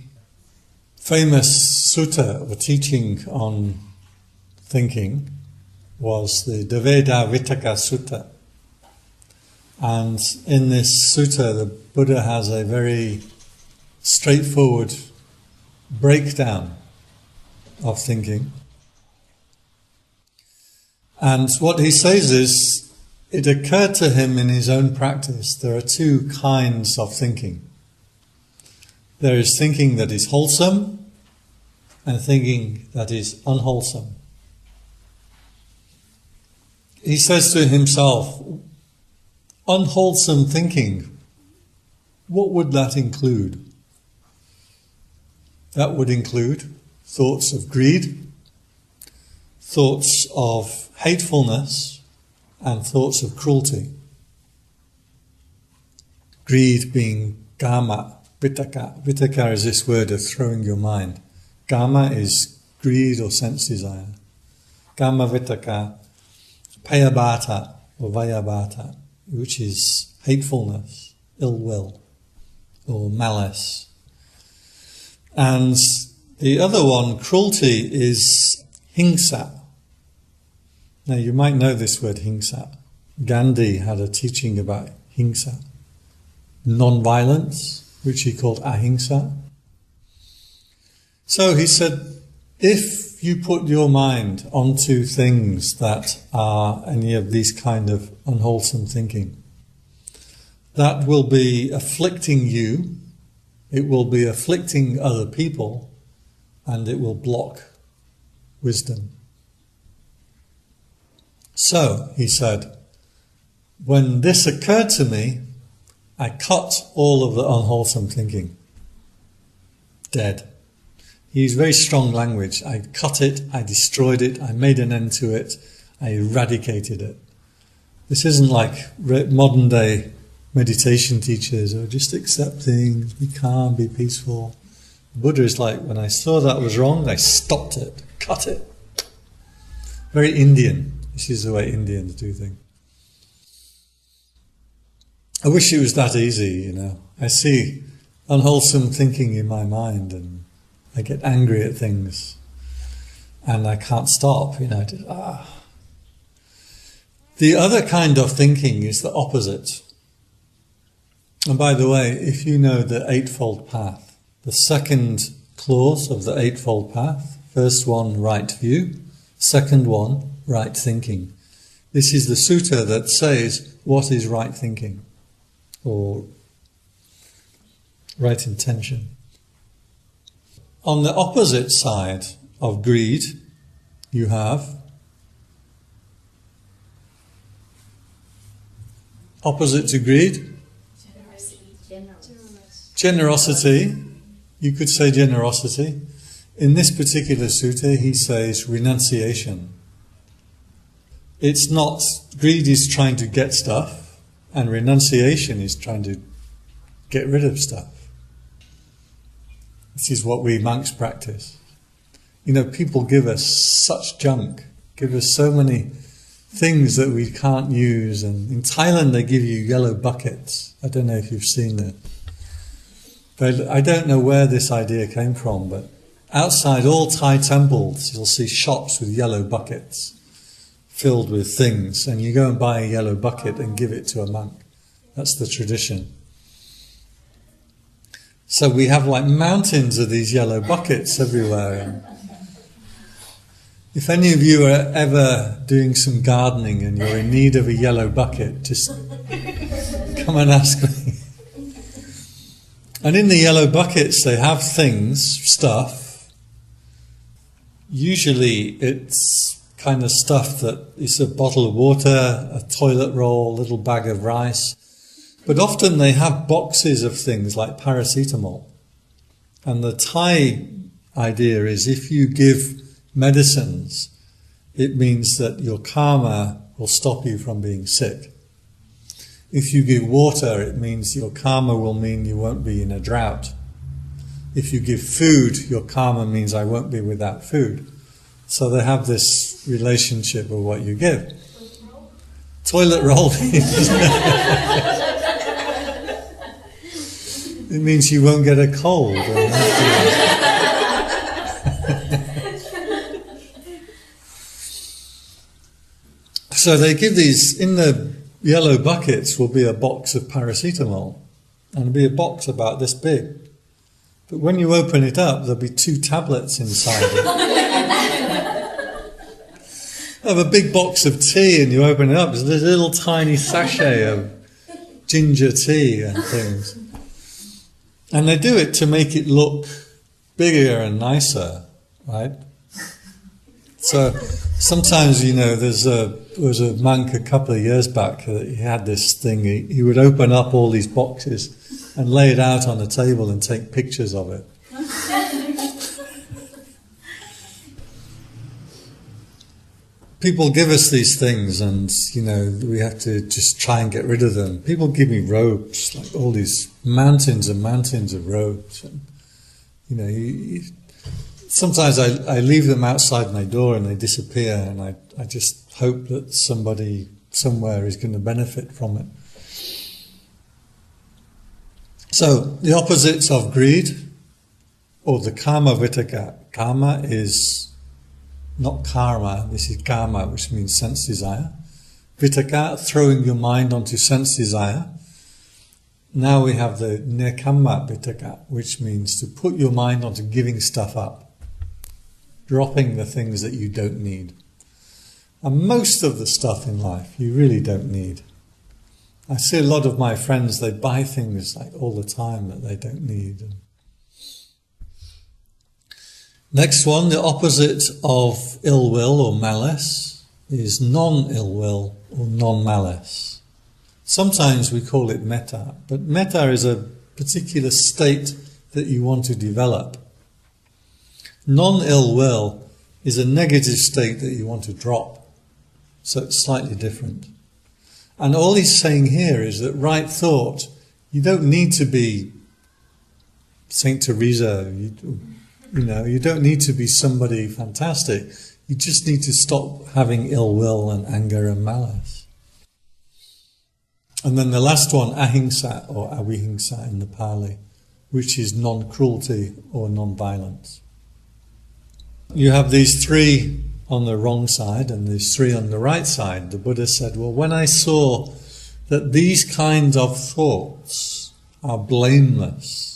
famous sutta or teaching on thinking was the Daveda Vittaka Sutta. And in this sutta, the Buddha has a very straightforward breakdown of thinking. And what he says is, it occurred to him in his own practice, there are two kinds of thinking. There is thinking that is wholesome and thinking that is unwholesome. He says to himself, unwholesome thinking, what would that include? That would include thoughts of greed, thoughts of hatefulness, and thoughts of cruelty. greed being kama, vitaka. Vitaka is this word of throwing your mind. Kama is greed or sense desire. Kama vitaka, payabhata or vayabhata, which is hatefulness, ill will, or malice. And the other one, cruelty, is hingsa. Now you might know this word hingsa. Gandhi had a teaching about hingsa, non-violence, which he called ahimsa. So he said, if you put your mind onto things that are any of these kind of unwholesome thinking, that will be afflicting you, it will be afflicting other people, and it will block wisdom. So, he said, when this occurred to me, I cut all of the unwholesome thinking. Dead. He used very strong language. I cut it, I destroyed it, I made an end to it, I eradicated it. This isn't like modern day meditation teachers who just accept things, be calm, be peaceful. Buddha is like, when I saw that was wrong, I stopped it, cut it. Very Indian. This is the way Indians do things. I wish it was that easy, you know. I see unwholesome thinking in my mind and I get angry at things and I can't stop, you know. The other kind of thinking is the opposite. And by the way, if you know the Eightfold Path, the second clause of the Eightfold Path, first one, right view, second one, right thinking. This is the sutta that says what is right thinking or right intention. On the opposite side of greed, you have opposite to greed, generosity. You could say generosity. In this particular sutta, he says renunciation. It's not, greed is trying to get stuff, and renunciation is trying to get rid of stuff. This is what we monks practice. You know, people give us such junk, give us so many things that we can't use. And in Thailand, they give you yellow buckets. I don't know if you've seen that. But I don't know where this idea came from, but outside all Thai temples, you'll see shops with yellow buckets filled with things, and you go and buy a yellow bucket and give it to a monk. That's the tradition. So we have like mountains of these yellow buckets everywhere. And if any of you are ever doing some gardening and you're in need of a yellow bucket, just come and ask me. And in the yellow buckets they have things, stuff. Usually it's kind of stuff that is a bottle of water, a toilet roll, a little bag of rice. But often they have boxes of things like paracetamol. And the Thai idea is if you give medicines, it means that your karma will stop you from being sick. If you give water, it means your karma will mean you won't be in a drought. If you give food, your karma means I won't be without food. So they have this relationship of what you give. Toilet roll. It means you won't get a cold. So they give these, in the yellow buckets will be a box of paracetamol, and it'll be a box about this big. But when you open it up, there'll be 2 tablets inside it. You have a big box of tea and you open it up, there's this little tiny sachet of ginger tea and things. And they do it to make it look bigger and nicer, right? So sometimes, you know, there was a monk a couple of years back that he had this thing, he would open up all these boxes and lay it out on the table and take pictures of it. People give us these things and, we have to just try and get rid of them. People give me robes, like all these mountains and mountains of robes. And, sometimes I leave them outside my door and they disappear, and I just hope that somebody somewhere is going to benefit from it. So, the opposites of greed, or the kama vitaka. Kama is not karma, this is kama, which means sense desire. Vitaka, throwing your mind onto sense desire. Now we have the nekama vitaka, which means to put your mind onto giving stuff up, dropping the things that you don't need. And most of the stuff in life you really don't need. I see a lot of my friends, they buy things like all the time that they don't need. Next one, the opposite of ill will or malice is non-ill will or non-malice. Sometimes we call it metta, but metta is a particular state that you want to develop. Non-ill will is a negative state that you want to drop, so it's slightly different. And all he's saying here is that right thought, you don't need to be Saint Teresa, you don't need to be somebody fantastic. You just need to stop having ill will and anger and malice. And then the last one, ahimsa or avihimsa in the Pali, which is non-cruelty or non-violence. You have these three on the wrong side and these three on the right side. The Buddha said, well, when I saw that these kinds of thoughts are blameless,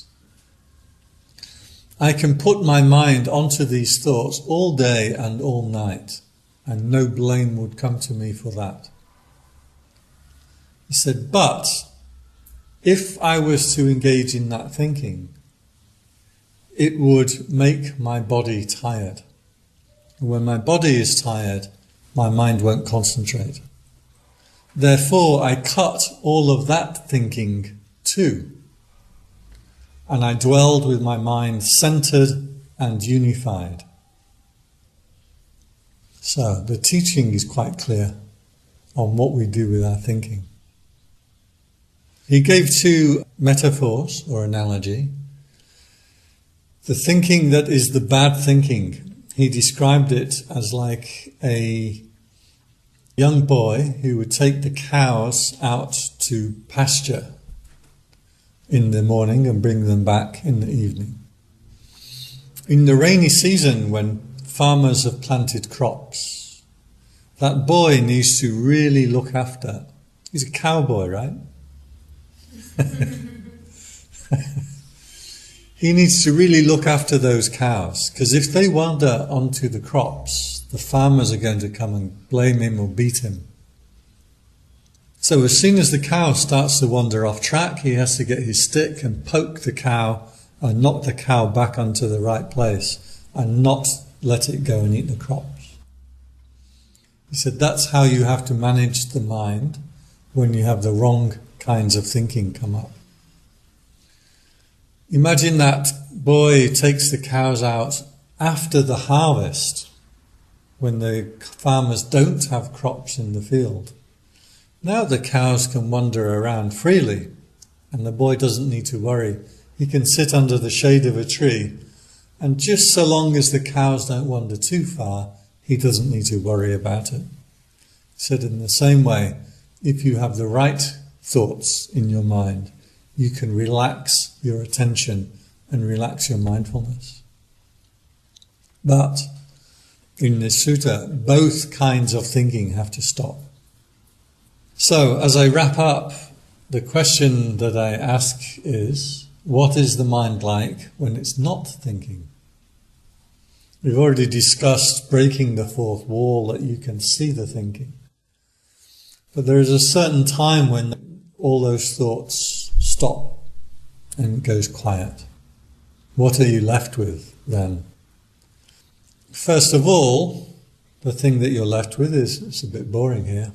I can put my mind onto these thoughts all day and all night, and no blame would come to me for that. He said, but if I was to engage in that thinking, it would make my body tired. When my body is tired, my mind won't concentrate. Therefore, I cut all of that thinking too. And I dwelled with my mind centered and unified. So, the teaching is quite clear on what we do with our thinking. He gave two metaphors or analogy. The thinking that is the bad thinking, he described it as like a young boy who would take the cows out to pasture in the morning and bring them back in the evening. In the rainy season, when farmers have planted crops, that boy needs to really look after. He's a cowboy, right? He needs to really look after those cows, because if they wander onto the crops, the farmers are going to come and blame him or beat him. So as soon as the cow starts to wander off track, he has to get his stick and poke the cow and knock the cow back onto the right place and not let it go and eat the crops. He said that's how you have to manage the mind when you have the wrong kinds of thinking come up. Imagine that boy takes the cows out after the harvest, when the farmers don't have crops in the field. Now the cows can wander around freely, and the boy doesn't need to worry. He can sit under the shade of a tree, and just so long as the cows don't wander too far, he doesn't need to worry about it. He said in the same way, if you have the right thoughts in your mind, you can relax your attention and relax your mindfulness. But in this sutta, both kinds of thinking have to stop. So, as I wrap up, the question that I ask is, what is the mind like when it's not thinking? We've already discussed breaking the fourth wall, that you can see the thinking. But there is a certain time when all those thoughts stop and it goes quiet. What are you left with then? First of all, the thing that you're left with is, it's a bit boring here,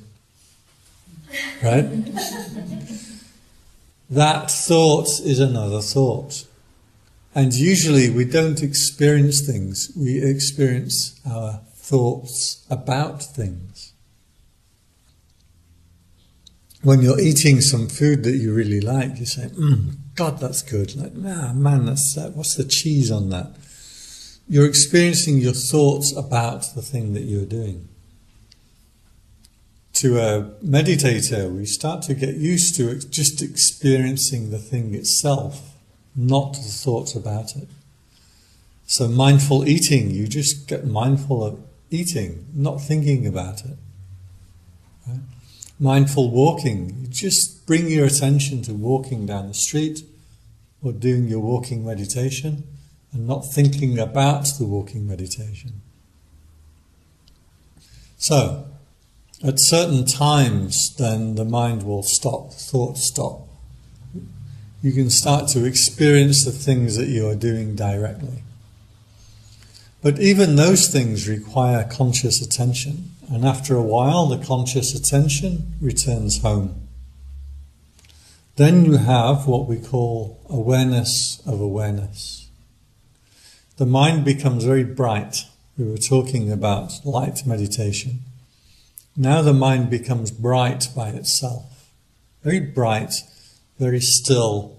right? That thought is another thought. And usually we don't experience things, we experience our thoughts about things. When you're eating some food that you really like, you say, God, that's good. Like, man, what's the cheese on that? You're experiencing your thoughts about the thing that you're doing. To a meditator, we start to get used to just experiencing the thing itself, not the thoughts about it. So mindful eating, you just get mindful of eating, not thinking about it. Right? Mindful walking, you just bring your attention to walking down the street or doing your walking meditation and not thinking about the walking meditation. So, at certain times, then the mind will stop, thoughts stop. You can start to experience the things that you are doing directly. But even those things require conscious attention, and after a while the conscious attention returns home. Then you have what we call awareness of awareness. The mind becomes very bright. We were talking about light meditation. Now the mind becomes bright by itself. Very bright, very still,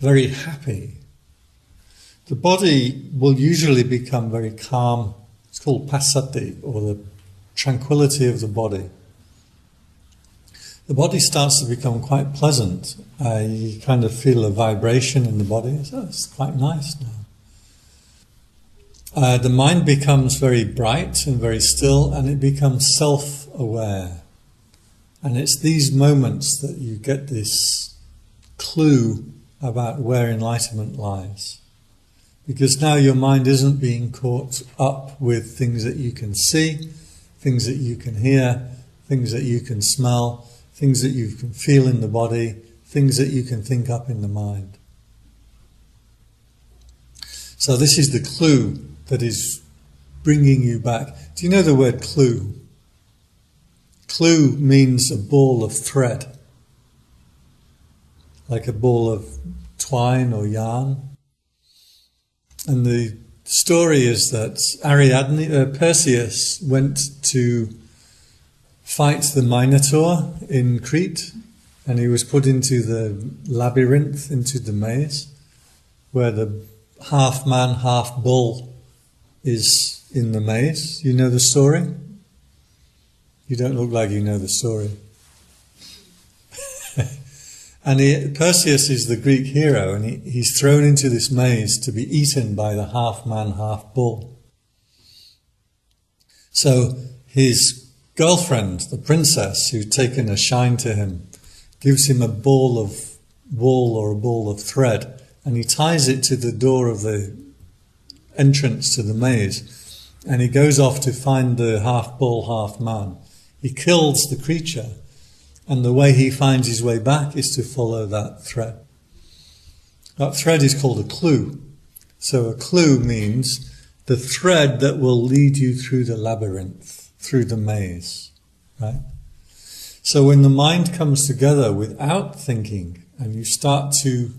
very happy. The body will usually become very calm. It's called passaddhi, or the tranquility of the body. The body starts to become quite pleasant. You kind of feel a vibration in the body. So it's quite nice now. The mind becomes very bright and very still, and it becomes self-aware. And it's these moments that you get this clue about where enlightenment lies. Because now your mind isn't being caught up with things that you can see, things that you can hear, things that you can smell, things that you can feel in the body, things that you can think up in the mind. So this is the clue that is bringing you back. Do you know the word clue? Clue means a ball of thread, like a ball of twine or yarn. And the story is that Perseus went to fight the Minotaur in Crete, and he was put into the labyrinth, into the maze, where the half man, half bull is in the maze. You know the story? You don't look like you know the story. And Perseus is the Greek hero, and he's thrown into this maze to be eaten by the half man, half bull. So his girlfriend, the princess, who'd taken a shine to him, gives him a ball of wool or a ball of thread, and he ties it to the door of the entrance to the maze, and he goes off to find the half bull, half man. He kills the creature, and the way he finds his way back is to follow that thread. That thread is called a clue. So a clue means the thread that will lead you through the labyrinth, through the maze, right? So when the mind comes together without thinking, and you start to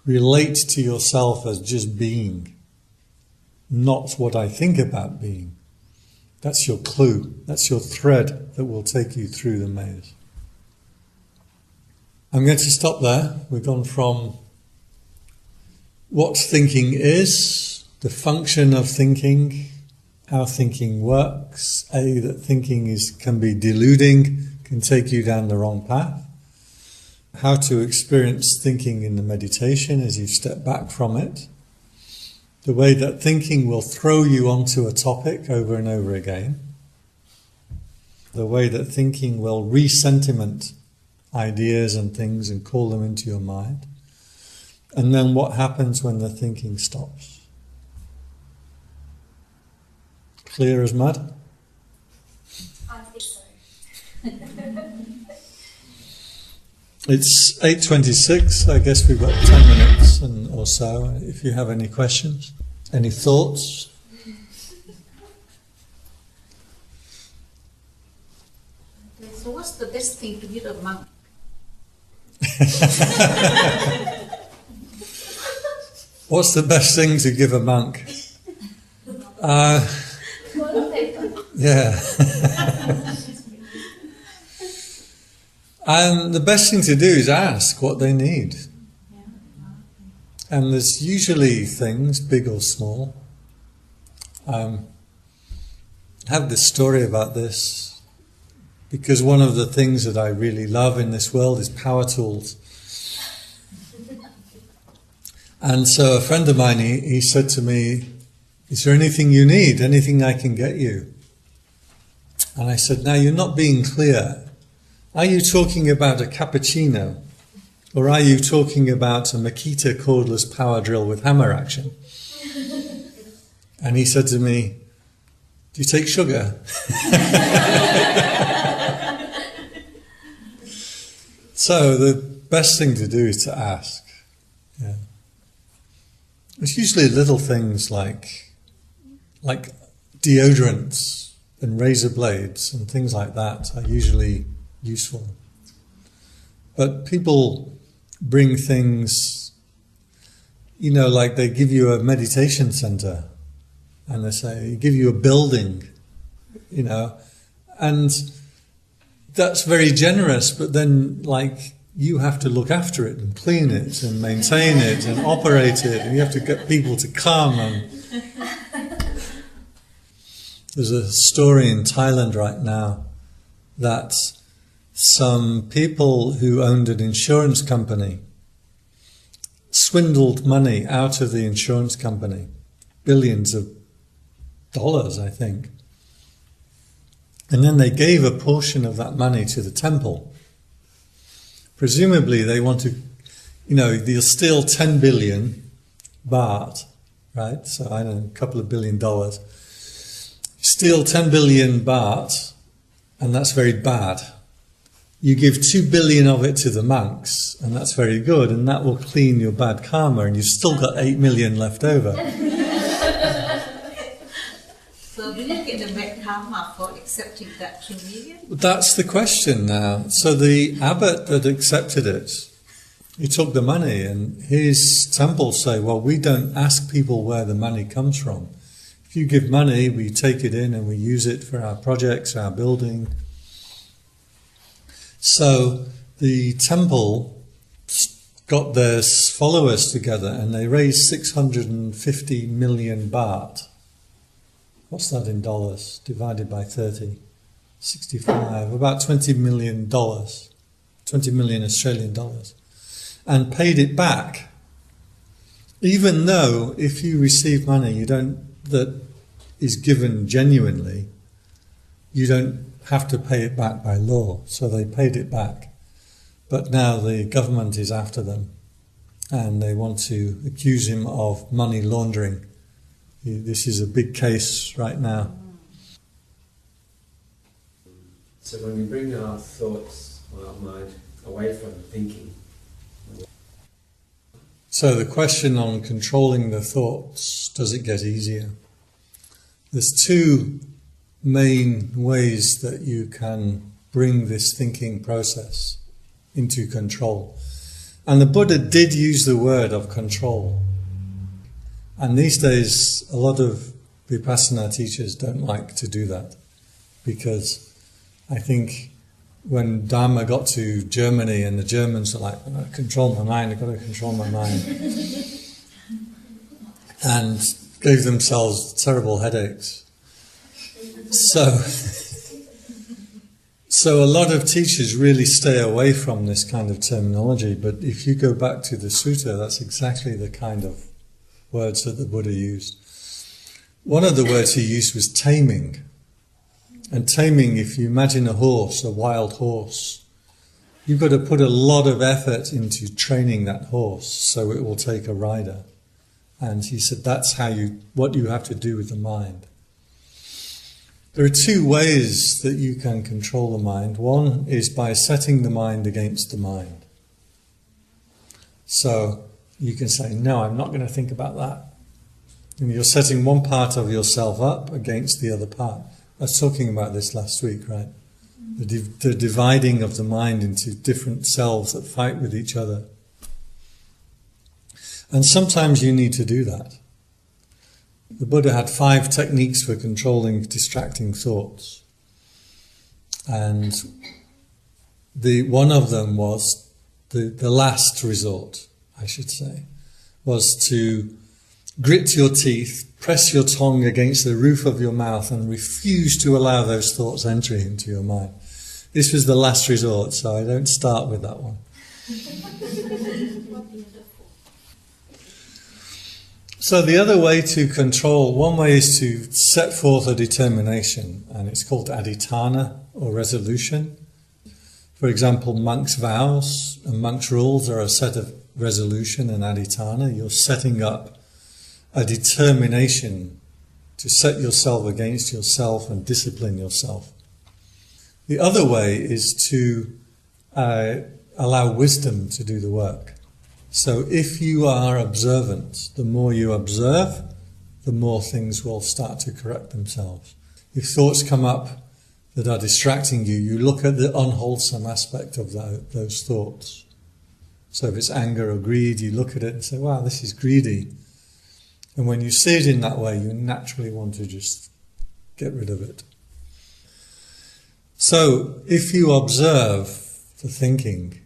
relate to yourself as just being, not what I think about being, that's your clue, that's your thread that will take you through the maze. I'm going to stop there. We've gone from what thinking is, the function of thinking, how thinking works, that thinking can be deluding, can take you down the wrong path, how to experience thinking in the meditation as you step back from it, the way that thinking will throw you onto a topic over and over again, the way that thinking will re-sentiment ideas and things and call them into your mind, and then what happens when the thinking stops. Clear as mud? I think so. It's 8:26. I guess we've got 10 minutes or so. If you have any questions, any thoughts? So what's the best thing to give a monk? What's the best thing to give a monk? Yeah. And the best thing to do is ask what they need. And there's usually things, big or small. I have this story about this because one of the things that I really love in this world is power tools. And so a friend of mine, he said to me, "Is there anything you need? Anything I can get you?" And I said, "Now you're not being clear. Are you talking about a cappuccino? Or are you talking about a Makita cordless power drill with hammer action?" And he said to me, "Do you take sugar?" So the best thing to do is to ask. Yeah. It's usually little things like deodorants and razor blades and things like that are usually useful. But people bring things, like they give you a meditation center and they say, give you a building, and that's very generous, but then you have to look after it and clean it and maintain it and operate it, and you have to get people to come. And there's a story in Thailand right now that some people who owned an insurance company swindled money out of the insurance company, billions of dollars, I think. And then they gave a portion of that money to the temple. Presumably they want to, they'll steal 10 billion baht, right? So I don't know, a couple of $1 billion. Steal 10 billion baht, and that's very bad. You give 2 billion of it to the monks, and that's very good, and that will clean your bad karma, and you've still got 8 million left over. So do you get the bad karma for accepting that 2 million? That's the question now. So the abbot that accepted it, he took the money, and his temple say, well, we don't ask people where the money comes from. If you give money, we take it in and we use it for our projects, our building. So the temple got their followers together and they raised 650 million baht. What's that in dollars? Divided by 30. 65. About $20 million. 20 million Australian dollars. And paid it back. Even though if you receive money that is given genuinely, you don't have to pay it back by law. So they paid it back. But now the government is after them and they want to accuse him of money laundering. This is a big case right now. So when we bring our thoughts or our mind away from thinking. So the question on controlling the thoughts, does it get easier? There's two main ways that you can bring this thinking process into control. And the Buddha did use the word of control. And these days, a lot of Vipassana teachers don't like to do that. Because I think when Dharma got to Germany and the Germans were like, I've got to control my mind, I've got to control my mind. And gave themselves terrible headaches. So a lot of teachers really stay away from this kind of terminology, but if you go back to the sutta, that's exactly the kind of words that the Buddha used. One of the words he used was taming. And taming, if you imagine a horse, a wild horse, you've got to put a lot of effort into training that horse so it will take a rider. And he said that's what you have to do with the mind. There are two ways that you can control the mind. One is by setting the mind against the mind. So you can say, no, I'm not going to think about that. And you're setting one part of yourself up against the other part. I was talking about this last week, right? The dividing of the mind into different selves that fight with each other. And sometimes you need to do that. The Buddha had 5 techniques for controlling distracting thoughts. And one of them was, the last resort, I should say, was to grit your teeth, press your tongue against the roof of your mouth and refuse to allow those thoughts entering into your mind. This was the last resort, so I don't start with that one. So the other way to control, one way is to set forth a determination, and it's called adhitthana, or resolution. For example, monks' vows and monks' rules are a set of resolution and adhitthana. You're setting up a determination to set yourself against yourself and discipline yourself. The other way is to allow wisdom to do the work. So if you are observant, the more you observe, the more things will start to correct themselves. If thoughts come up that are distracting you, you look at the unwholesome aspect of those thoughts. So if it's anger or greed, you look at it and say, wow, this is greedy. And when you see it in that way, you naturally want to just get rid of it. So if you observe the thinking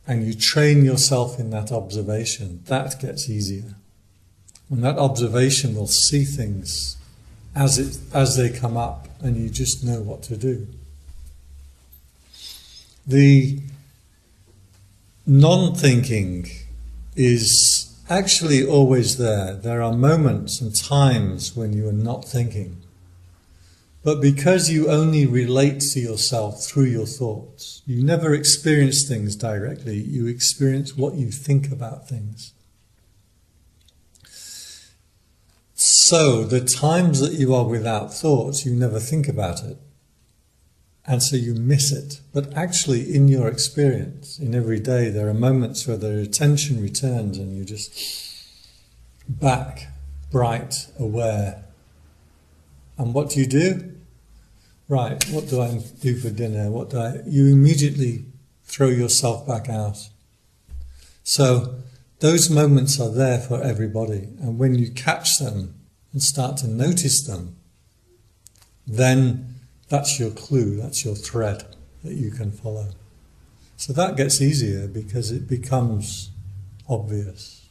and you train yourself in that observation, that gets easier. And that observation will see things as they come up, and you just know what to do. The non-thinking is actually always there. There are moments and times when you are not thinking. But because you only relate to yourself through your thoughts, you never experience things directly, you experience what you think about things. So the times that you are without thoughts, you never think about it. And so you miss it. But actually in your experience, in every day, there are moments where the attention returns and you're just back, bright, aware. And what do? Right, what do I do for dinner? You immediately throw yourself back out. So those moments are there for everybody. And when you catch them and start to notice them, then that's your clue, that's your thread that you can follow. So that gets easier because it becomes obvious.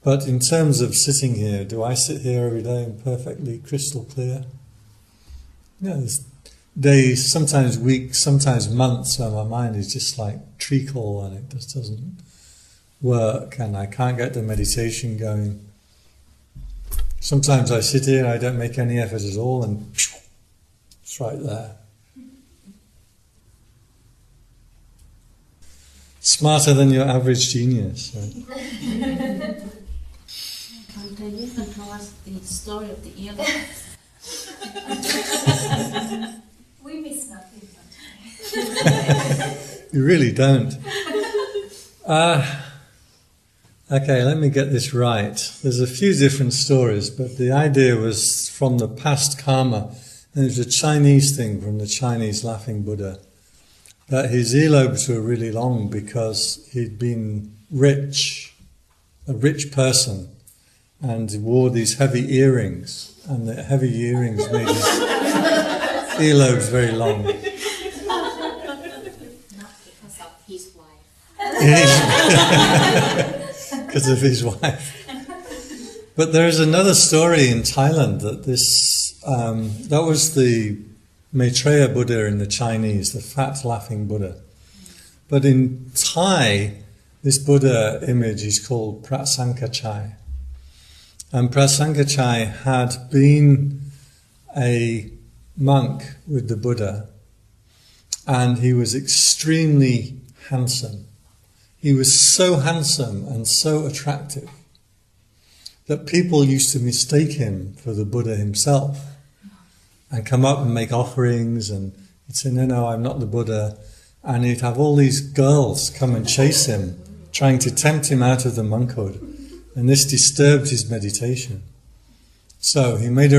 But in terms of sitting here, do I sit here every day and perfectly crystal clear? No, there's days, sometimes weeks, sometimes months where my mind is just like treacle and it just doesn't work and I can't get the meditation going. Sometimes I sit here and I don't make any effort at all and it's right there. Smarter than your average genius. Right? Bhante, you can tell us the story of the earring. We miss nothing. You really don't. Okay, let me get this right. There's a few different stories, but the idea was from the past karma, and it was a Chinese thing from the Chinese laughing Buddha, that his earlobes were really long because he'd been rich, a rich person, and he wore these heavy earrings, and the heavy earrings made his earlobes very long. Not because of his wife. Because of his wife. But there is another story in Thailand that that was the Maitreya Buddha in the Chinese, the fat laughing Buddha. But in Thai, this Buddha image is called Prasankachai. And Prasankachai had been a monk with the Buddha, and he was extremely handsome. He was so handsome and so attractive that people used to mistake him for the Buddha himself and come up and make offerings, and he'd say, no, I'm not the Buddha. And he'd have all these girls come and chase him, trying to tempt him out of the monkhood. And this disturbed his meditation. So he made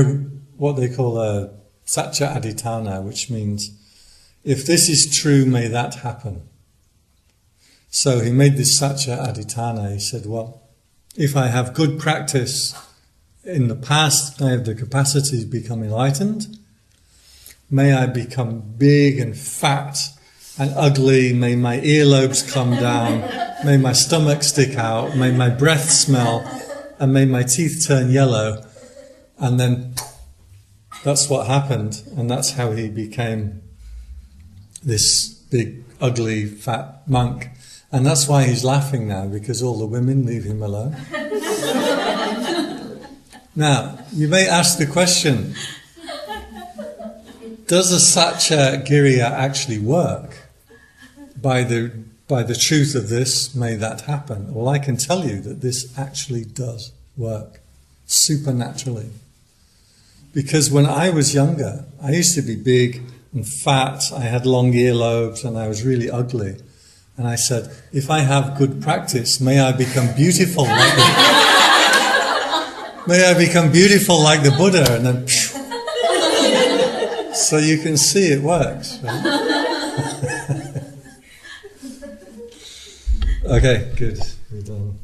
what they call a satya adhitthana, which means, if this is true, may that happen. So he made this satya adhitthana. He said, well, if I have good practice in the past I have the capacity to become enlightened. May I become big and fat and ugly. May my earlobes come down. May my stomach stick out. May my breath smell. And may my teeth turn yellow. And then that's what happened. And that's how he became this big, ugly, fat monk. And that's why he's laughing now, because all the women leave him alone. Now, you may ask the question, does a Satya Giriya actually work? By the truth of this, may that happen? Well, I can tell you that this actually does work, supernaturally. Because when I was younger, I used to be big and fat, I had long earlobes, and I was really ugly. And I said, if I have good practice, may I become beautiful like the Buddha, and then so you can see it works. Right? Okay, good. We're done.